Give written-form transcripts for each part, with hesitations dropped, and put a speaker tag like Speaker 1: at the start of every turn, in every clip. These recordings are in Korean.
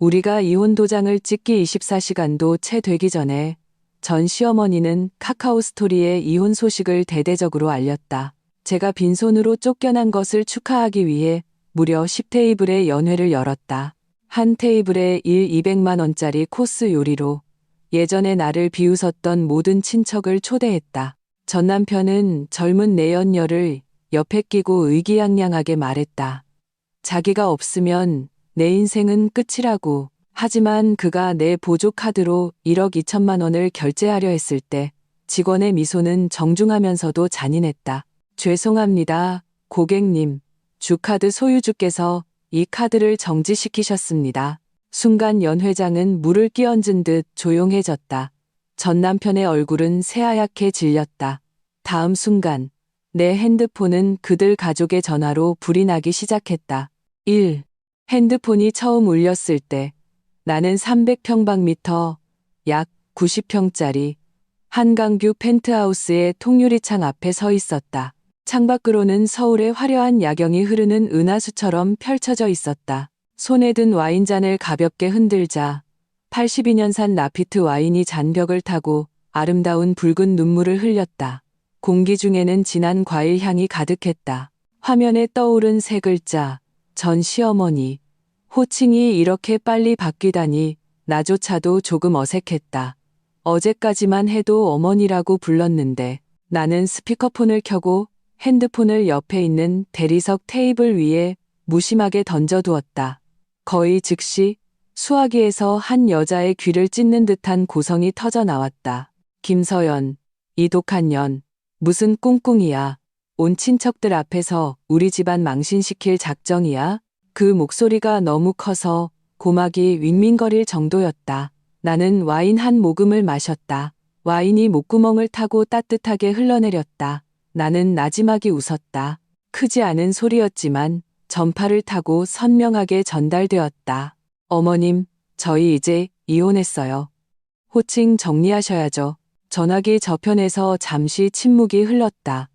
Speaker 1: 우리가 이혼 도장을 찍기 24시간도 채 되기 전에 전 시어머니는 카카오 스토리에 이혼 소식을 대대적으로 알렸다. 제가 빈손으로 쫓겨난 것을 축하하기 위해 무려 10테이블의 연회를 열었다. 한 테이블에 200만 원짜리 코스 요리로 예전에 나를 비웃었던 모든 친척을 초대했다. 전 남편은 젊은 내연녀를 옆에 끼고 의기양양하게 말했다. 자기가 없으면 내 인생은 끝이라고. 하지만 그가 내 보조 카드로 1억 2천만 원을 결제하려 했을 때 직원의 미소는 정중하면서도 잔인했다. 죄송합니다, 고객님. 주카드 소유주께서 이 카드를 정지시키셨습니다. 순간 연 회장은 물을 끼얹은 듯 조용해졌다. 전 남편의 얼굴은 새하얗게 질렸다. 다음 순간 내 핸드폰은 그들 가족의 전화로 불이 나기 시작했다. 1. 핸드폰이 처음 울렸을 때 나는 300평방미터, 약 90평짜리 한강뷰 펜트하우스의 통유리창 앞에 서 있었다. 창밖으로는 서울의 화려한 야경이 흐르는 은하수처럼 펼쳐져 있었다. 손에 든 와인잔을 가볍게 흔들자 82년산 라피트 와인이 잔벽을 타고 아름다운 붉은 눈물을 흘렸다. 공기 중에는 진한 과일 향이 가득했다. 화면에 떠오른 세 글자, 전 시어머니. 호칭이 이렇게 빨리 바뀌다니 나조차도 조금 어색했다. 어제까지만 해도 어머니라고 불렀는데 나는 스피커폰을 켜고 핸드폰을 옆에 있는 대리석 테이블 위에 무심하게 던져두었다. 거의 즉시 수화기에서 한 여자의 귀를 찢는 듯한 고성이 터져 나왔다. 김서연, 이 독한 년, 무슨 꿍꿍이야. 온 친척들 앞에서 우리 집안 망신시킬 작정이야. 그 목소리가 너무 커서 고막이 윙윙거릴 정도였다. 나는 와인 한 모금을 마셨다. 와인이 목구멍을 타고 따뜻하게 흘러내렸다. 나는 나지막이 웃었다. 크지 않은 소리였지만 전파를 타고 선명하게 전달되었다. 어머님, 저희 이제 이혼했어요. 호칭 정리하셔야죠. 전화기 저편에서 잠시 침묵이 흘렀다.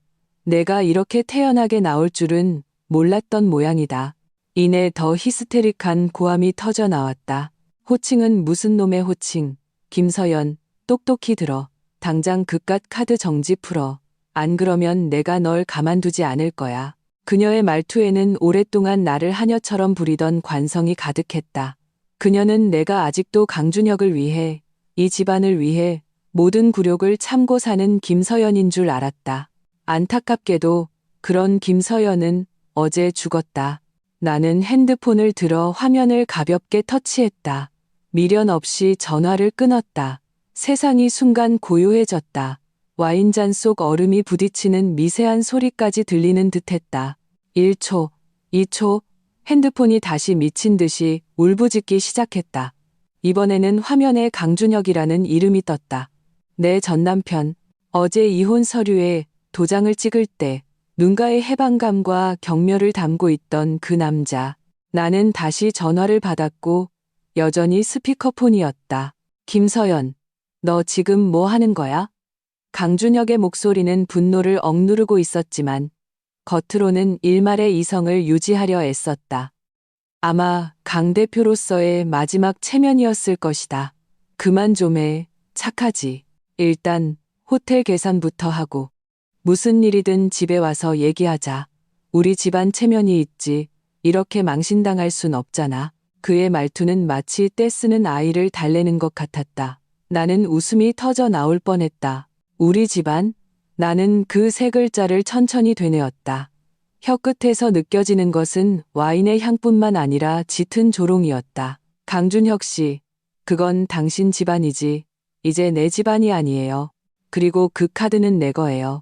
Speaker 1: 내가 이렇게 태연하게 나올 줄은 몰랐던 모양이다. 이내 더 히스테릭한 고함이 터져 나왔다. 호칭은 무슨 놈의 호칭. 김서연, 똑똑히 들어. 당장 그깟 카드 정지 풀어. 안 그러면 내가 널 가만두지 않을 거야. 그녀의 말투에는 오랫동안 나를 하녀처럼 부리던 관성이 가득했다. 그녀는 내가 아직도 강준혁을 위해, 이 집안을 위해 모든 굴욕을 참고 사는 김서연인 줄 알았다. 안타깝게도 그런 김서연은 어제 죽었다. 나는 핸드폰을 들어 화면을 가볍게 터치했다. 미련 없이 전화를 끊었다. 세상이 순간 고요해졌다. 와인잔 속 얼음이 부딪히는 미세한 소리까지 들리는 듯했다. 1초, 2초, 핸드폰이 다시 미친 듯이 울부짖기 시작했다. 이번에는 화면에 강준혁이라는 이름이 떴다. 내 전남편, 어제 이혼 서류에 도장을 찍을 때 눈가에 해방감과 경멸을 담고 있던 그 남자. 나는 다시 전화를 받았고 여전히 스피커폰이었다. 김서연, 너 지금 뭐 하는 거야? 강준혁의 목소리는 분노를 억누르고 있었지만 겉으로는 일말의 이성을 유지하려 애썼다. 아마 강 대표로서의 마지막 체면이었을 것이다. 그만 좀 해, 착하지. 일단 호텔 계산부터 하고. 무슨 일이든 집에 와서 얘기하자. 우리 집안 체면이 있지. 이렇게 망신당할 순 없잖아. 그의 말투는 마치 떼쓰는 아이를 달래는 것 같았다. 나는 웃음이 터져 나올 뻔했다. 우리 집안? 나는 그 세 글자를 천천히 되뇌었다. 혀끝에서 느껴지는 것은 와인의 향뿐만 아니라 짙은 조롱이었다. 강준혁 씨, 그건 당신 집안이지. 이제 내 집안이 아니에요. 그리고 그 카드는 내 거예요.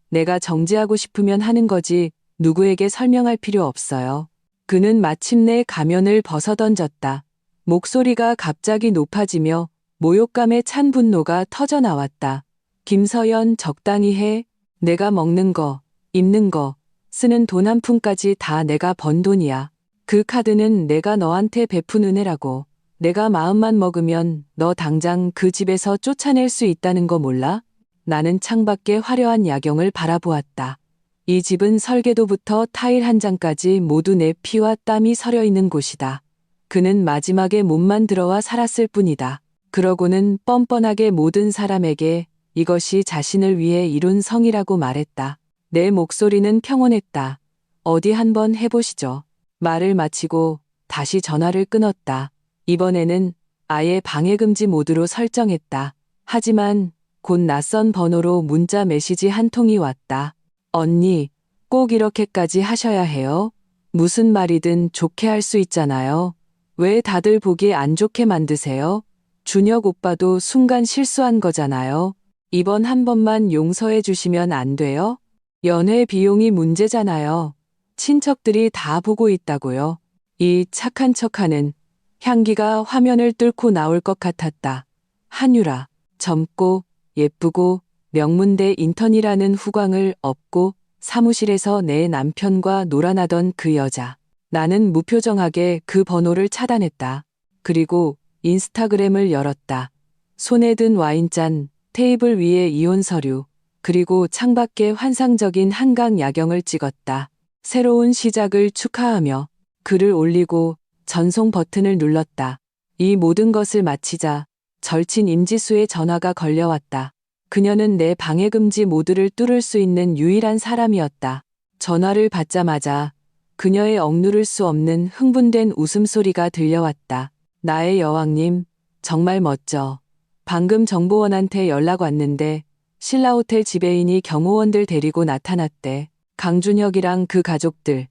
Speaker 1: 내가 정지하고 싶으면 하는 거지 누구에게 설명할 필요 없어요. 그는 마침내 가면을 벗어던졌다. 목소리가 갑자기 높아지며 모욕감에 찬 분노가 터져 나왔다. 김서연, 적당히 해. 내가 먹는 거, 입는 거, 쓰는 돈 한 푼까지 다 내가 번 돈이야. 그 카드는 내가 너한테 베푼 은혜라고. 내가 마음만 먹으면 너 당장 그 집에서 쫓아낼 수 있다는 거 몰라? 나는 창밖의 화려한 야경을 바라보았다. 이 집은 설계도부터 타일 한 장까지 모두 내 피와 땀이 서려 있는 곳이다. 그는 마지막에 몸만 들어와 살았을 뿐이다. 그러고는 뻔뻔하게 모든 사람에게 이것이 자신을 위해 이룬 성이라고 말했다. 내 목소리는 평온했다. 어디 한번 해보시죠. 말을 마치고 다시 전화를 끊었다. 이번에는 아예 방해금지 모드로 설정했다. 하지만 곧 낯선 번호로 문자 메시지 한 통이 왔다. 언니, 꼭 이렇게까지 하셔야 해요? 무슨 말이든 좋게 할 수 있잖아요. 왜 다들 보기 안 좋게 만드세요? 준혁 오빠도 순간 실수한 거잖아요. 이번 한 번만 용서해 주시면 안 돼요? 연회 비용이 문제잖아요. 친척들이 다 보고 있다고요. 이 착한 척하는 향기가 화면을 뚫고 나올 것 같았다. 한유라, 젊고 예쁘고 명문대 인턴이라는 후광을 업고 사무실에서 내 남편과 놀아나던 그 여자. 나는 무표정하게 그 번호를 차단했다. 그리고 인스타그램을 열었다. 손에 든 와인잔, 테이블 위에 이혼 서류, 그리고 창밖에 환상적인 한강 야경을 찍었다. 새로운 시작을 축하하며 글을 올리고 전송 버튼을 눌렀다. 이 모든 것을 마치자 절친 임지수의 전화가 걸려왔다. 그녀는 내 방해금지 모드를 뚫을 수 있는 유일한 사람이었다. 전화를 받자마자 그녀의 억누를 수 없는 흥분된 웃음소리가 들려왔다. 나의 여왕님, 정말 멋져. 방금 정보원한테 연락 왔는데 신라호텔 지배인이 경호원들 데리고 나타났대. 강준혁이랑 그 가족들.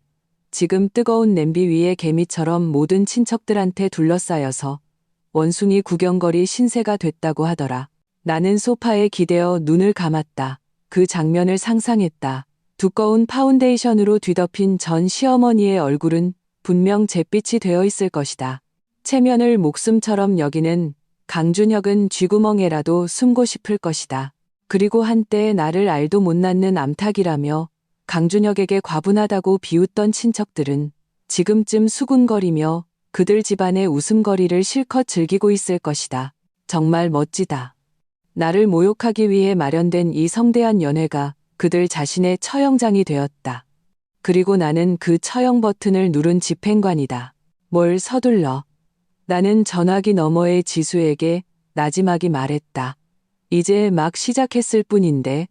Speaker 1: 지금 뜨거운 냄비 위에 개미처럼 모든 친척들한테 둘러싸여서 원숭이 구경거리 신세가 됐다고 하더라. 나는 소파에 기대어 눈을 감았다. 그 장면을 상상했다. 두꺼운 파운데이션으로 뒤덮인 전 시어머니의 얼굴은 분명 잿빛이 되어 있을 것이다. 체면을 목숨처럼 여기는 강준혁은 쥐구멍에라도 숨고 싶을 것이다. 그리고 한때 나를 알도 못 낳는 암탉이라며 강준혁에게 과분하다고 비웃던 친척들은 지금쯤 수군거리며 그들 집안의 웃음거리를 실컷 즐기고 있을 것이다. 정말 멋지다. 나를 모욕하기 위해 마련된 이 성대한 연회가 그들 자신의 처형장이 되었다. 그리고 나는 그 처형 버튼을 누른 집행관이다. 뭘 서둘러. 나는 전화기 너머의 지수에게 나지막이 말했다. 이제 막 시작했을 뿐인데.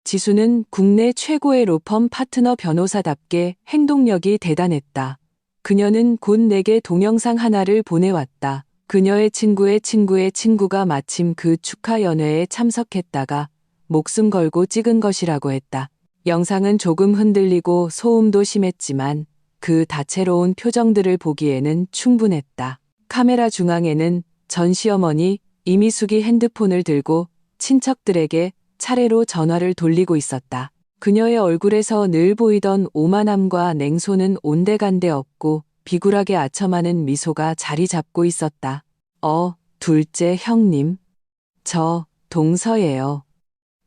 Speaker 1: 지수는 국내 최고의 로펌 파트너 변호사답게 행동력이 대단했다. 그녀는 곧 내게 동영상 하나를 보내왔다. 그녀의 친구의 친구의 친구가 마침 그 축하 연회에 참석했다가 목숨 걸고 찍은 것이라고 했다. 영상은 조금 흔들리고 소음도 심했지만 그 다채로운 표정들을 보기에는 충분했다. 카메라 중앙에는 전 시어머니 이미숙이 핸드폰을 들고 친척들에게 차례로 전화를 돌리고 있었다. 그녀의 얼굴에서 늘 보이던 오만함과 냉소는 온데간데 없고 비굴하게 아첨하는 미소가 자리 잡고 있었다. 둘째 형님. 저 동서예요.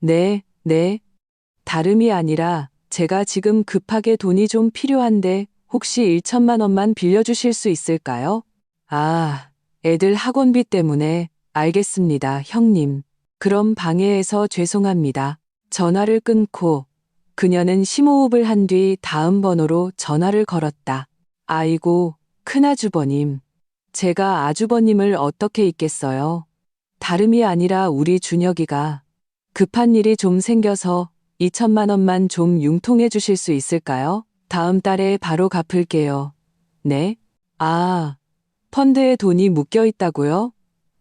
Speaker 1: 네. 다름이 아니라 제가 지금 급하게 돈이 좀 필요한데 혹시 1천만 원만 빌려주실 수 있을까요? 애들 학원비 때문에. 알겠습니다, 형님. 그럼 방해해서 죄송합니다. 전화를 끊고 그녀는 심호흡을 한 뒤 다음 번호로 전화를 걸었다. 아이고, 큰아주버님. 제가 아주버님을 어떻게 잊겠어요. 다름이 아니라 우리 준혁이가 급한 일이 좀 생겨서 2천만 원만 좀 융통해 주실 수 있을까요? 다음 달에 바로 갚을게요. 네? 펀드에 돈이 묶여 있다고요?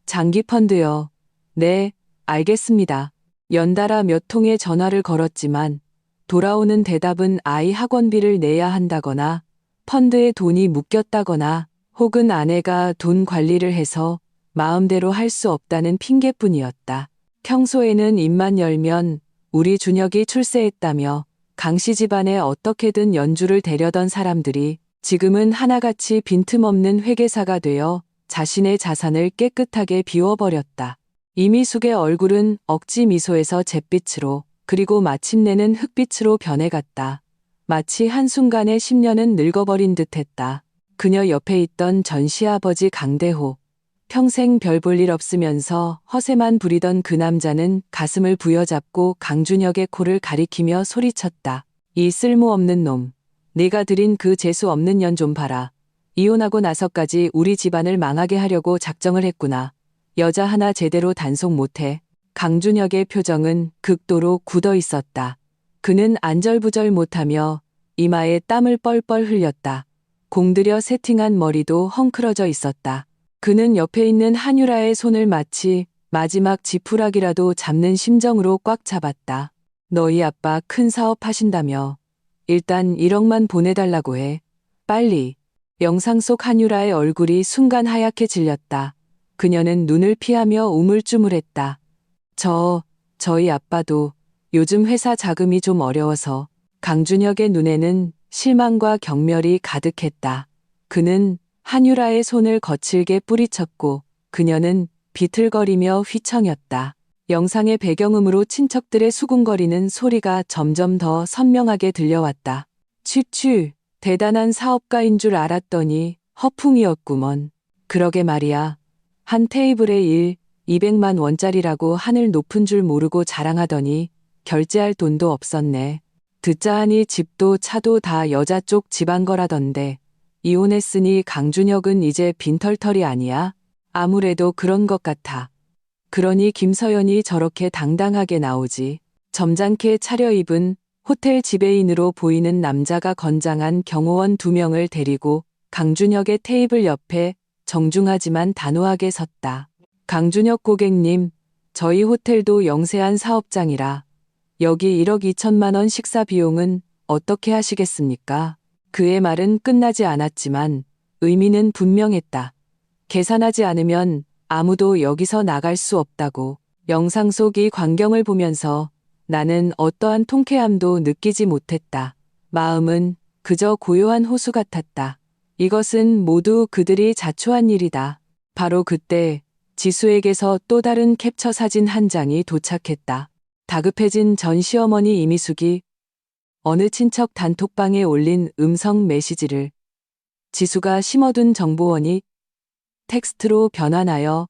Speaker 1: 장기 펀드요. 네, 알겠습니다. 연달아 몇 통의 전화를 걸었지만 돌아오는 대답은 아이 학원비를 내야 한다거나 펀드에 돈이 묶였다거나 혹은 아내가 돈 관리를 해서 마음대로 할 수 없다는 핑계뿐이었다. 평소에는 입만 열면 우리 준혁이 출세했다며 강씨 집안에 어떻게든 연주를 대려던 사람들이 지금은 하나같이 빈틈없는 회계사가 되어 자신의 자산을 깨끗하게 비워버렸다. 이미숙의 얼굴은 억지 미소에서 잿빛으로 그리고 마침내는 흑빛으로 변해갔다. 마치 한순간에 10년은 늙어버린 듯했다. 그녀 옆에 있던 전 시아버지 강대호. 평생 별 볼 일 없으면서 허세만 부리던 그 남자는 가슴을 부여잡고 강준혁의 코를 가리키며 소리쳤다. 이 쓸모없는 놈. 네가 들인 그 재수 없는 년 좀 봐라. 이혼하고 나서까지 우리 집안을 망하게 하려고 작정을 했구나. 여자 하나 제대로 단속 못해. 강준혁의 표정은 극도로 굳어 있었다. 그는 안절부절 못하며 이마에 땀을 뻘뻘 흘렸다. 공들여 세팅한 머리도 헝클어져 있었다. 그는 옆에 있는 한유라의 손을 마치 마지막 지푸라기라도 잡는 심정으로 꽉 잡았다. 너희 아빠 큰 사업 하신다며. 일단 1억만 보내달라고 해. 빨리. 영상 속 한유라의 얼굴이 순간 하얗게 질렸다. 그녀는 눈을 피하며 우물쭈물했다. 저희 아빠도 요즘 회사 자금이 좀 어려워서. 강준혁의 눈에는 실망과 경멸이 가득했다. 그는 한유라의 손을 거칠게 뿌리쳤고 그녀는 비틀거리며 휘청였다. 영상의 배경음으로 친척들의 수군거리는 소리가 점점 더 선명하게 들려왔다. 취취, 대단한 사업가인 줄 알았더니 허풍이었구먼. 그러게 말이야. 한 테이블에 200만 원짜리라고 하늘 높은 줄 모르고 자랑하더니 결제할 돈도 없었네. 듣자 하니 집도 차도 다 여자 쪽 집안 거라던데. 이혼했으니 강준혁은 이제 빈털털이 아니야? 아무래도 그런 것 같아. 그러니 김서연이 저렇게 당당하게 나오지. 점잖게 차려입은 호텔 지배인으로 보이는 남자가 건장한 경호원 2명을 데리고 강준혁의 테이블 옆에 정중하지만 단호하게 섰다. 강준혁 고객님, 저희 호텔도 영세한 사업장이라 여기 1억 2천만 원 식사 비용은 어떻게 하시겠습니까? 그의 말은 끝나지 않았지만 의미는 분명했다. 계산하지 않으면 아무도 여기서 나갈 수 없다고. 영상 속 이 광경을 보면서 나는 어떠한 통쾌함도 느끼지 못했다. 마음은 그저 고요한 호수 같았다. 이것은 모두 그들이 자초한 일이다. 바로 그때 지수에게서 또 다른 캡처 사진 한 장이 도착했다. 다급해진 전 시어머니 이미숙이 어느 친척 단톡방에 올린 음성 메시지를 지수가 심어둔 정보원이 텍스트로 변환하여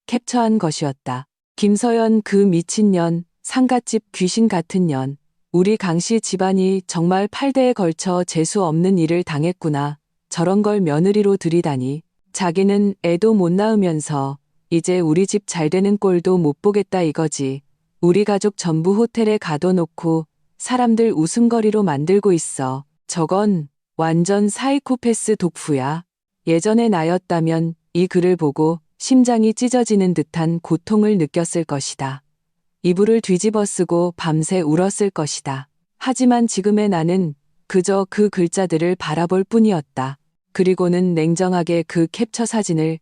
Speaker 1: 캡처한 것이었다. 김서연 그 미친년, 상갓집 귀신 같은 년. 우리 강씨 집안이 정말 8대에 걸쳐 재수 없는 일을 당했구나. 저런 걸 며느리로 들이다니. 자기는 애도 못 낳으면서 이제 우리 집 잘 되는 꼴도 못 보겠다 이거지. 우리 가족 전부 호텔에 가둬놓고 사람들 웃음거리로 만들고 있어. 저건 완전 사이코패스 독후야. 예전에 나였다면 이 글을 보고 심장이 찢어지는 듯한 고통을 느꼈을 것이다. 이불을 뒤집어 쓰고 밤새 울었을 것이다. 하지만 지금의 나는 그저 그 글자들을 바라볼 뿐이었다. 그리고는 냉정하게 그 캡처 사진을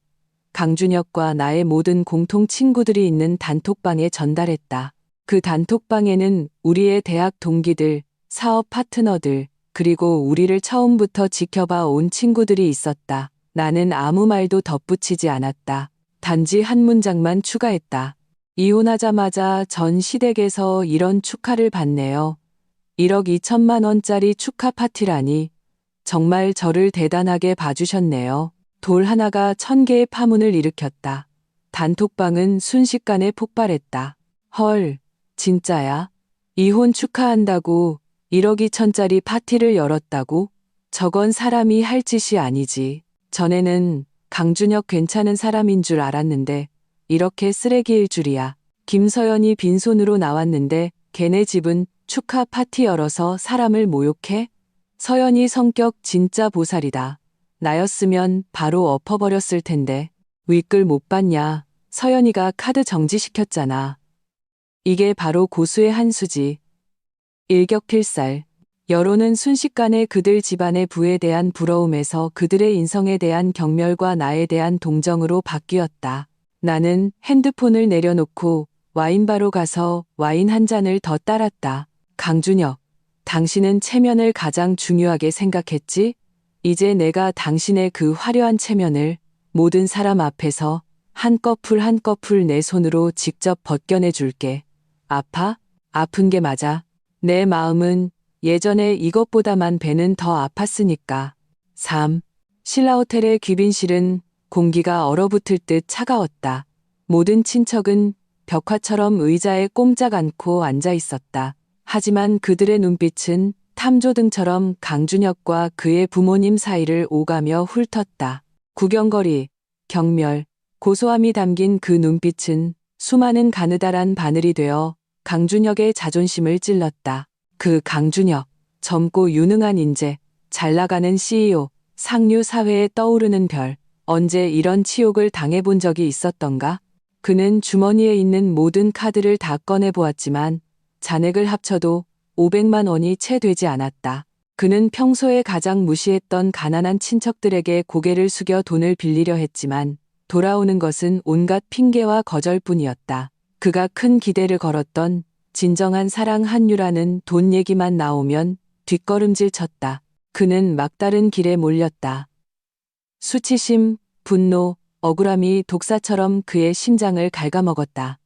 Speaker 1: 강준혁과 나의 모든 공통 친구들이 있는 단톡방에 전달했다. 그 단톡방에는 우리의 대학 동기들, 사업 파트너들, 그리고 우리를 처음부터 지켜봐 온 친구들이 있었다. 나는 아무 말도 덧붙이지 않았다. 단지 한 문장만 추가했다. 이혼하자마자 전 시댁에서 이런 축하를 받네요. 1억 2천만 원짜리 축하 파티라니. 정말 저를 대단하게 봐주셨네요. 돌 하나가 1000개의 파문을 일으켰다. 단톡방은 순식간에 폭발했다. 헐, 진짜야? 이혼 축하한다고 1억 2천짜리 파티를 열었다고? 저건 사람이 할 짓이 아니지. 전에는 강준혁 괜찮은 사람인 줄 알았는데 이렇게 쓰레기일 줄이야. 김서연이 빈손으로 나왔는데 걔네 집은 축하 파티 열어서 사람을 모욕해? 서연이 성격 진짜 보살이다. 나였으면 바로 엎어버렸을 텐데. 윗글 못 봤냐? 서연이가 카드 정지시켰잖아. 이게 바로 고수의 한 수지. 일격필살. 여론은 순식간에 그들 집안의 부에 대한 부러움에서 그들의 인성에 대한 경멸과 나에 대한 동정으로 바뀌었다. 나는 핸드폰을 내려놓고 와인바로 가서 와인 한 잔을 더 따랐다. 강준혁, 당신은 체면을 가장 중요하게 생각했지? 이제 내가 당신의 그 화려한 체면을 모든 사람 앞에서 한꺼풀 한꺼풀 내 손으로 직접 벗겨내 줄게. 아파? 아픈 게 맞아. 내 마음은 예전에 이것보다만 배는 더 아팠으니까. 3. 신라호텔의 귀빈실은 공기가 얼어붙을 듯 차가웠다. 모든 친척은 벽화처럼 의자에 꼼짝 않고 앉아 있었다. 하지만 그들의 눈빛은 탐조 등처럼 강준혁과 그의 부모님 사이를 오가며 훑었다. 구경거리, 경멸, 고소함이 담긴 그 눈빛은 수많은 가느다란 바늘이 되어 강준혁의 자존심을 찔렀다. 그 강준혁, 젊고 유능한 인재, 잘나가는 CEO, 상류 사회에 떠오르는 별, 언제 이런 치욕을 당해본 적이 있었던가? 그는 주머니에 있는 모든 카드를 다 꺼내보았지만 잔액을 합쳐도 500만 원이 채 되지 않았다. 그는 평소에 가장 무시했던 가난한 친척들에게 고개를 숙여 돈을 빌리려 했지만 돌아오는 것은 온갖 핑계와 거절뿐이었다. 그가 큰 기대를 걸었던 진정한 사랑 한유라는 돈 얘기만 나오면 뒷걸음질 쳤다. 그는 막다른 길에 몰렸다. 수치심, 분노, 억울함이 독사처럼 그의 심장을 갉아먹었다.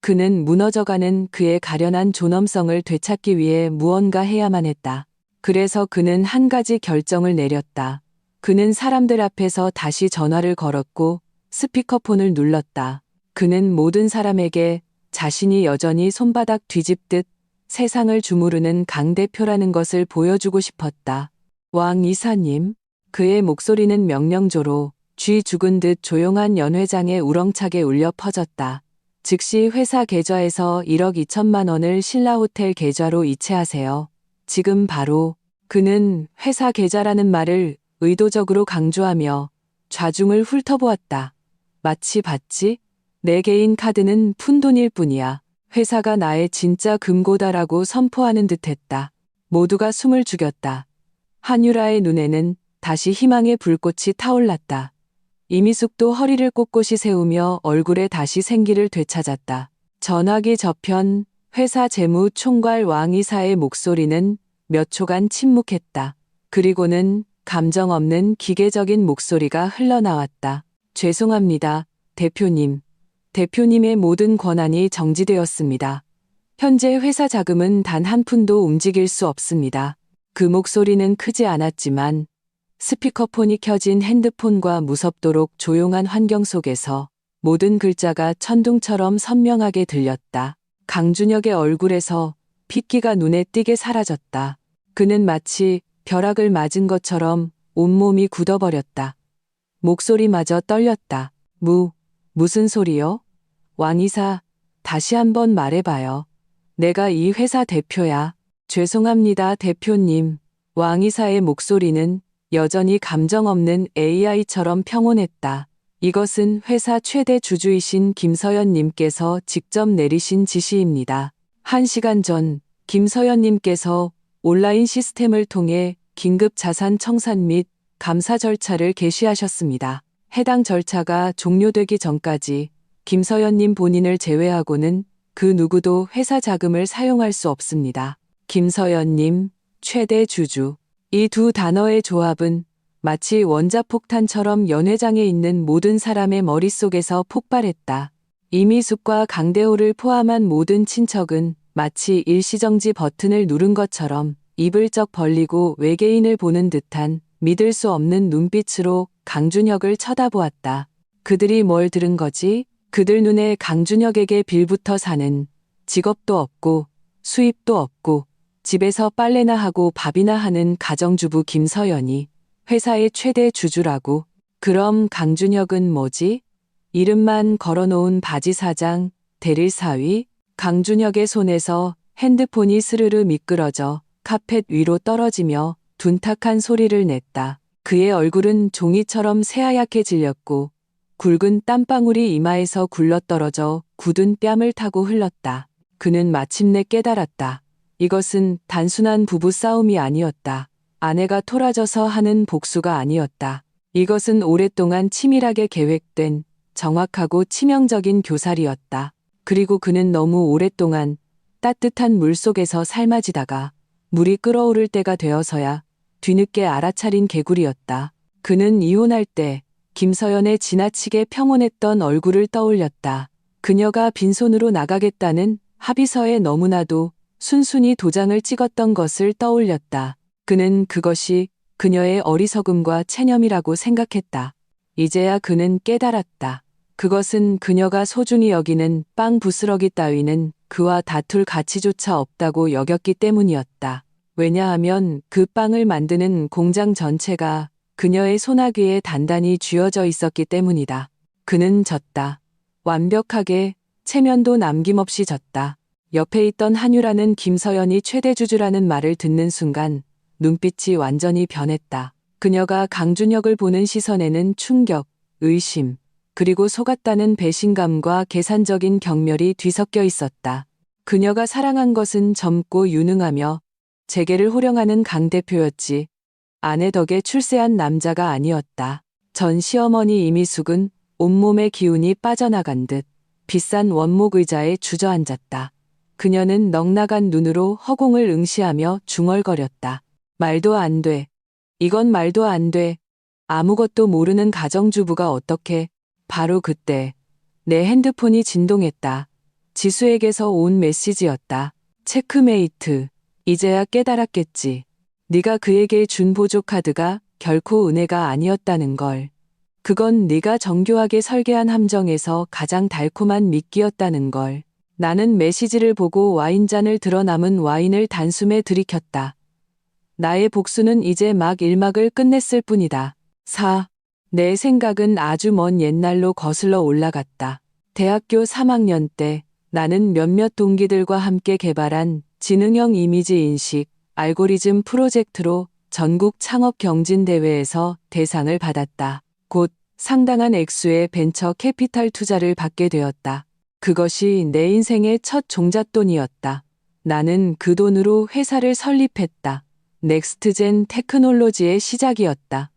Speaker 1: 그는 무너져가는 그의 가련한 존엄성을 되찾기 위해 무언가 해야만 했다. 그래서 그는 한 가지 결정을 내렸다. 그는 사람들 앞에서 다시 전화를 걸었고 스피커폰을 눌렀다. 그는 모든 사람에게 자신이 여전히 손바닥 뒤집듯 세상을 주무르는 강 대표라는 것을 보여주고 싶었다. 왕 이사님, 그의 목소리는 명령조로 쥐 죽은 듯 조용한 연회장에 우렁차게 울려 퍼졌다. 즉시 회사 계좌에서 1억 2천만 원을 신라호텔 계좌로 이체하세요. 지금 바로. 그는 회사 계좌라는 말을 의도적으로 강조하며 좌중을 훑어보았다. 마치 봤지? 내 개인 카드는 푼돈일 뿐이야. 회사가 나의 진짜 금고다라고 선포하는 듯했다. 모두가 숨을 죽였다. 한유라의 눈에는 다시 희망의 불꽃이 타올랐다. 이미숙도 허리를 꼿꼿이 세우며 얼굴에 다시 생기를 되찾았다. 전화기 저편 회사 재무총괄 왕이사의 목소리는 몇 초간 침묵했다. 그리고는 감정 없는 기계적인 목소리가 흘러나왔다. 죄송합니다, 대표님. 대표님의 모든 권한이 정지되었습니다. 현재 회사 자금은 단 한 푼도 움직일 수 없습니다. 그 목소리는 크지 않았지만 스피커폰이 켜진 핸드폰과 무섭도록 조용한 환경 속에서 모든 글자가 천둥처럼 선명하게 들렸다. 강준혁의 얼굴에서 핏기가 눈에 띄게 사라졌다. 그는 마치 벼락을 맞은 것처럼 온몸이 굳어버렸다. 목소리마저 떨렸다. 무슨 소리요? 왕이사, 다시 한번 말해봐요. 내가 이 회사 대표야. 죄송합니다, 대표님. 왕이사의 목소리는 여전히 감정 없는 AI처럼 평온했다. 이것은 회사 최대 주주이신 김서연님께서 직접 내리신 지시입니다. 1시간 전 김서연님께서 온라인 시스템을 통해 긴급 자산 청산 및 감사 절차를 개시하셨습니다. 해당 절차가 종료되기 전까지 김서연님 본인을 제외하고는 그 누구도 회사 자금을 사용할 수 없습니다. 김서연님, 최대 주주. 이 두 단어의 조합은 마치 원자폭탄처럼 연회장에 있는 모든 사람의 머릿속에서 폭발했다. 이미숙과 강대호를 포함한 모든 친척은 마치 일시정지 버튼을 누른 것처럼 입을 쩍 벌리고 외계인을 보는 듯한 믿을 수 없는 눈빛으로 강준혁을 쳐다보았다. 그들이 뭘 들은 거지? 그들 눈에 강준혁에게 빌부터 사는, 직업도 없고 수입도 없고 집에서 빨래나 하고 밥이나 하는 가정주부 김서연이 회사의 최대 주주라고. 그럼 강준혁은 뭐지? 이름만 걸어놓은 바지 사장, 대릴 사위? 강준혁의 손에서 핸드폰이 스르르 미끄러져 카펫 위로 떨어지며 둔탁한 소리를 냈다. 그의 얼굴은 종이처럼 새하얗게 질렸고 굵은 땀방울이 이마에서 굴러떨어져 굳은 뺨을 타고 흘렀다. 그는 마침내 깨달았다. 이것은 단순한 부부 싸움이 아니었다. 아내가 토라져서 하는 복수가 아니었다. 이것은 오랫동안 치밀하게 계획된 정확하고 치명적인 교살이었다. 그리고 그는 너무 오랫동안 따뜻한 물 속에서 삶아지다가 물이 끓어오를 때가 되어서야 뒤늦게 알아차린 개구리였다. 그는 이혼할 때 김서연의 지나치게 평온했던 얼굴을 떠올렸다. 그녀가 빈손으로 나가겠다는 합의서에 너무나도 순순히 도장을 찍었던 것을 떠올렸다. 그는 그것이 그녀의 어리석음과 체념이라고 생각했다. 이제야 그는 깨달았다. 그것은 그녀가 소중히 여기는 빵 부스러기 따위는 그와 다툴 가치조차 없다고 여겼기 때문이었다. 왜냐하면 그 빵을 만드는 공장 전체가 그녀의 소나귀에 단단히 쥐어져 있었기 때문이다. 그는 졌다. 완벽하게 체면도 남김없이 졌다. 옆에 있던 한유라는 김서연이 최대주주라는 말을 듣는 순간 눈빛이 완전히 변했다. 그녀가 강준혁을 보는 시선에는 충격, 의심, 그리고 속았다는 배신감과 계산적인 경멸이 뒤섞여 있었다. 그녀가 사랑한 것은 젊고 유능하며 재계를 호령하는 강 대표였지 아내 덕에 출세한 남자가 아니었다. 전 시어머니 이미숙은 온몸의 기운이 빠져나간 듯 비싼 원목 의자에 주저앉았다. 그녀는 넉나간 눈으로 허공을 응시하며 중얼거렸다. 말도 안 돼. 이건 말도 안 돼. 아무것도 모르는 가정주부가 어떻게. 바로 그때 내 핸드폰이 진동했다. 지수에게서 온 메시지였다. 체크메이트. 이제야 깨달았겠지. 네가 그에게 준 보조 카드가 결코 은혜가 아니었다는 걸. 그건 네가 정교하게 설계한 함정에서 가장 달콤한 미끼였다는 걸. 나는 메시지를 보고 와인잔을 들어 남은 와인을 단숨에 들이켰다. 나의 복수는 이제 막 1막을 끝냈을 뿐이다. 4. 내 생각은 아주 먼 옛날로 거슬러 올라갔다. 대학교 3학년 때 나는 몇몇 동기들과 함께 개발한 지능형 이미지 인식, 알고리즘 프로젝트로 전국 창업 경진대회에서 대상을 받았다. 곧 상당한 액수의 벤처 캐피탈 투자를 받게 되었다. 그것이 내 인생의 첫 종잣돈이었다. 나는 그 돈으로 회사를 설립했다. 넥스트젠 테크놀로지의 시작이었다.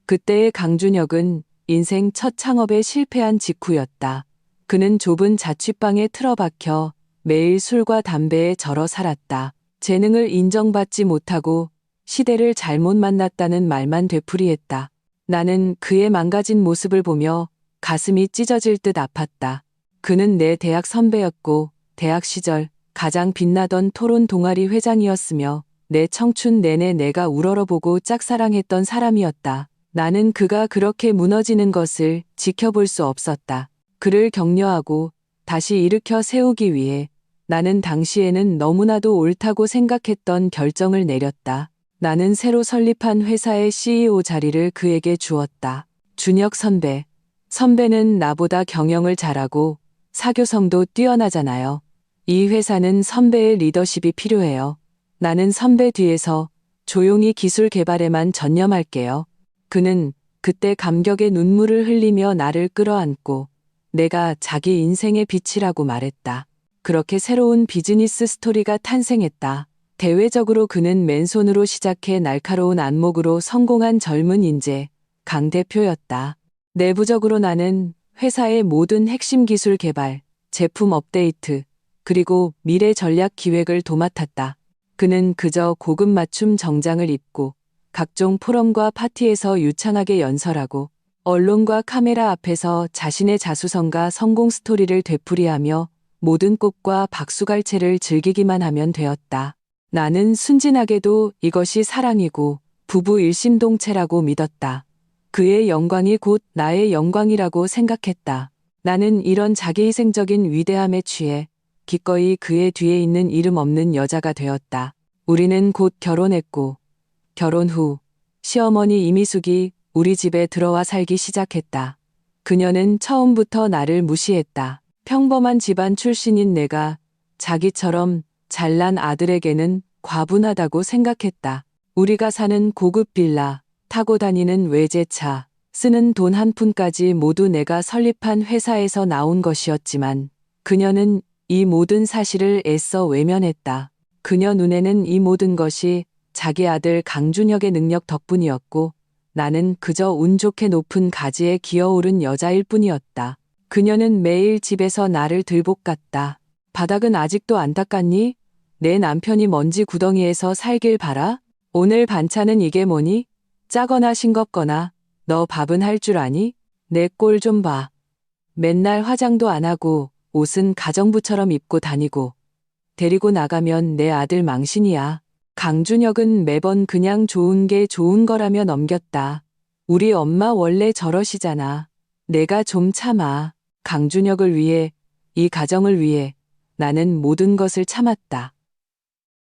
Speaker 1: 그때의 강준혁은 인생 첫 창업에 실패한 직후였다. 그는 좁은 자취방에 틀어박혀 매일 술과 담배에 절어 살았다. 재능을 인정받지 못하고 시대를 잘못 만났다는 말만 되풀이했다. 나는 그의 망가진 모습을 보며 가슴이 찢어질 듯 아팠다. 그는 내 대학 선배였고 대학 시절 가장 빛나던 토론 동아리 회장이었으며 내 청춘 내내 내가 우러러보고 짝사랑했던 사람이었다. 나는 그가 그렇게 무너지는 것을 지켜볼 수 없었다. 그를 격려하고 다시 일으켜 세우기 위해 나는 당시에는 너무나도 옳다고 생각했던 결정을 내렸다. 나는 새로 설립한 회사의 CEO 자리를 그에게 주었다. 준혁 선배. 선배는 나보다 경영을 잘하고 사교성도 뛰어나잖아요. 이 회사는 선배의 리더십이 필요해요. 나는 선배 뒤에서 조용히 기술 개발에만 전념할게요. 그는 그때 감격의 눈물을 흘리며 나를 끌어안고 내가 자기 인생의 빛이라고 말했다. 그렇게 새로운 비즈니스 스토리가 탄생했다. 대외적으로 그는 맨손으로 시작해 날카로운 안목으로 성공한 젊은 인재, 강 대표였다. 내부적으로 나는 회사의 모든 핵심 기술 개발, 제품 업데이트, 그리고 미래 전략 기획을 도맡았다. 그는 그저 고급 맞춤 정장을 입고 각종 포럼과 파티에서 유창하게 연설하고 언론과 카메라 앞에서 자신의 자수성가 성공 스토리를 되풀이하며 모든 꽃과 박수갈채를 즐기기만 하면 되었다. 나는 순진하게도 이것이 사랑이고 부부 일심동체라고 믿었다. 그의 영광이 곧 나의 영광이라고 생각했다. 나는 이런 자기희생적인 위대함에 취해 기꺼이 그의 뒤에 있는 이름 없는 여자가 되었다. 우리는 곧 결혼했고 결혼 후 시어머니 이미숙이 우리 집에 들어와 살기 시작했다. 그녀는 처음부터 나를 무시했다. 평범한 집안 출신인 내가 자기처럼 잘난 아들에게는 과분하다고 생각했다. 우리가 사는 고급 빌라, 타고 다니는 외제차, 쓰는 돈 한 푼까지 모두 내가 설립한 회사에서 나온 것이었지만 그녀는 이 모든 사실을 애써 외면했다. 그녀 눈에는 이 모든 것이 자기 아들 강준혁의 능력 덕분이었고 나는 그저 운 좋게 높은 가지에 기어오른 여자일 뿐이었다. 그녀는 매일 집에서 나를 들볶았다. 바닥은 아직도 안 닦았니? 내 남편이 먼지 구덩이에서 살길 바라? 오늘 반찬은 이게 뭐니? 짜거나 싱겁거나 너 밥은 할 줄 아니? 내 꼴 좀 봐. 맨날 화장도 안 하고 옷은 가정부처럼 입고 다니고 데리고 나가면 내 아들 망신이야. 강준혁은 매번 그냥 좋은 게 좋은 거라며 넘겼다. 우리 엄마 원래 저러시잖아. 내가 좀 참아. 강준혁을 위해, 이 가정을 위해 나는 모든 것을 참았다.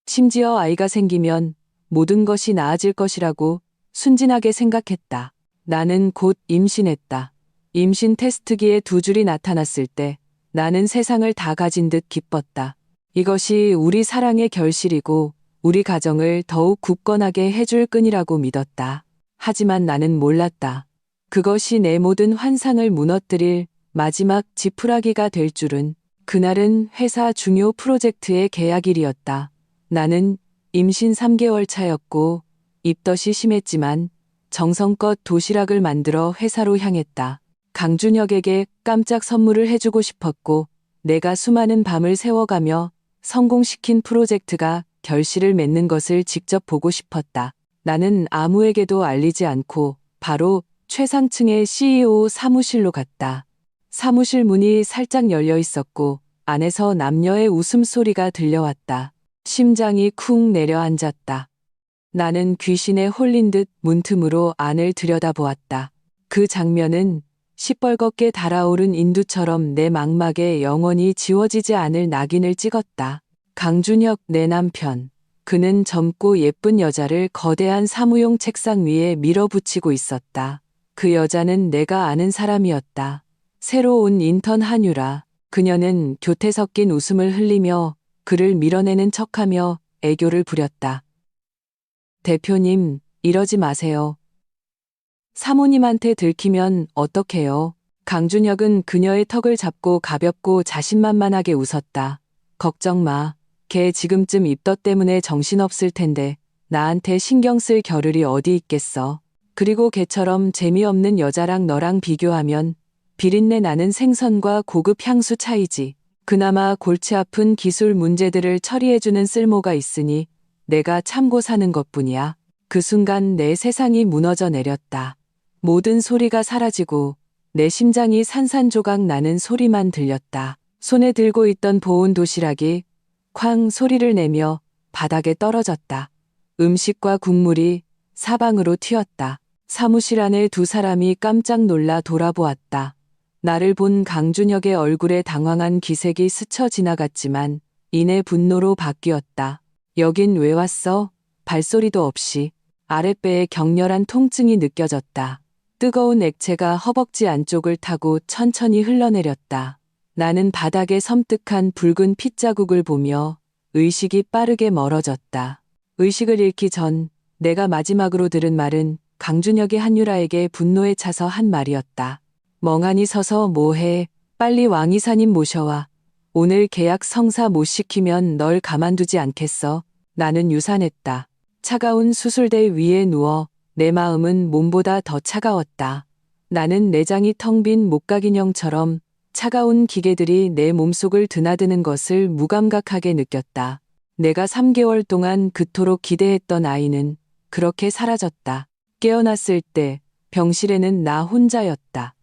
Speaker 1: 심지어 아이가 생기면 모든 것이 나아질 것이라고 순진하게 생각했다. 나는 곧 임신했다. 임신 테스트기에 두 줄이 나타났을 때 나는 세상을 다 가진 듯 기뻤다. 이것이 우리 사랑의 결실이고 우리 가정을 더욱 굳건하게 해줄 끈이라고 믿었다. 하지만 나는 몰랐다. 그것이 내 모든 환상을 무너뜨릴 마지막 지푸라기가 될 줄은. 그날은 회사 중요 프로젝트의 계약일이었다. 나는 임신 3개월 차였고 입덧이 심했지만 정성껏 도시락을 만들어 회사로 향했다. 강준혁에게 깜짝 선물을 해주고 싶었고 내가 수많은 밤을 새워가며 성공시킨 프로젝트가 결실을 맺는 것을 직접 보고 싶었다. 나는 아무에게도 알리지 않고 바로 최상층의 CEO 사무실로 갔다. 사무실 문이 살짝 열려 있었고 안에서 남녀의 웃음소리가 들려왔다. 심장이 쿵 내려앉았다. 나는 귀신에 홀린 듯 문틈으로 안을 들여다보았다. 그 장면은 시뻘겋게 달아오른 인두처럼 내 망막에 영원히 지워지지 않을 낙인을 찍었다. 강준혁, 내 남편. 그는 젊고 예쁜 여자를 거대한 사무용 책상 위에 밀어붙이고 있었다. 그 여자는 내가 아는 사람이었다. 새로 온 인턴 한유라. 그녀는 교태 섞인 웃음을 흘리며 그를 밀어내는 척하며 애교를 부렸다. 대표님, 이러지 마세요. 사모님한테 들키면 어떡해요? 강준혁은 그녀의 턱을 잡고 가볍고 자신만만하게 웃었다. 걱정 마. 걔 지금쯤 입덧 때문에 정신없을 텐데 나한테 신경 쓸 겨를이 어디 있겠어. 그리고 걔처럼 재미없는 여자랑 너랑 비교하면 비린내 나는 생선과 고급 향수 차이지. 그나마 골치 아픈 기술 문제들을 처리해주는 쓸모가 있으니 내가 참고 사는 것뿐이야. 그 순간 내 세상이 무너져 내렸다. 모든 소리가 사라지고 내 심장이 산산조각 나는 소리만 들렸다. 손에 들고 있던 보온 도시락이 쾅 소리를 내며 바닥에 떨어졌다. 음식과 국물이 사방으로 튀었다. 사무실 안에 두 사람이 깜짝 놀라 돌아보았다. 나를 본 강준혁의 얼굴에 당황한 기색이 스쳐 지나갔지만 이내 분노로 바뀌었다. 여긴 왜 왔어? 발소리도 없이. 아랫배에 격렬한 통증이 느껴졌다. 뜨거운 액체가 허벅지 안쪽을 타고 천천히 흘러내렸다. 나는 바닥에 섬뜩한 붉은 핏자국을 보며 의식이 빠르게 멀어졌다. 의식을 잃기 전 내가 마지막으로 들은 말은 강준혁이 한유라에게 분노에 차서 한 말이었다. 멍하니 서서 뭐해? 빨리 왕이사님 모셔와. 오늘 계약 성사 못 시키면 널 가만두지 않겠어. 나는 유산했다. 차가운 수술대 위에 누워 내 마음은 몸보다 더 차가웠다. 나는 내장이 텅 빈 목각인형처럼 차가운 기계들이 내 몸속을 드나드는 것을 무감각하게 느꼈다. 내가 3개월 동안 그토록 기대했던 아이는 그렇게 사라졌다. 깨어났을 때 병실에는 나 혼자였다.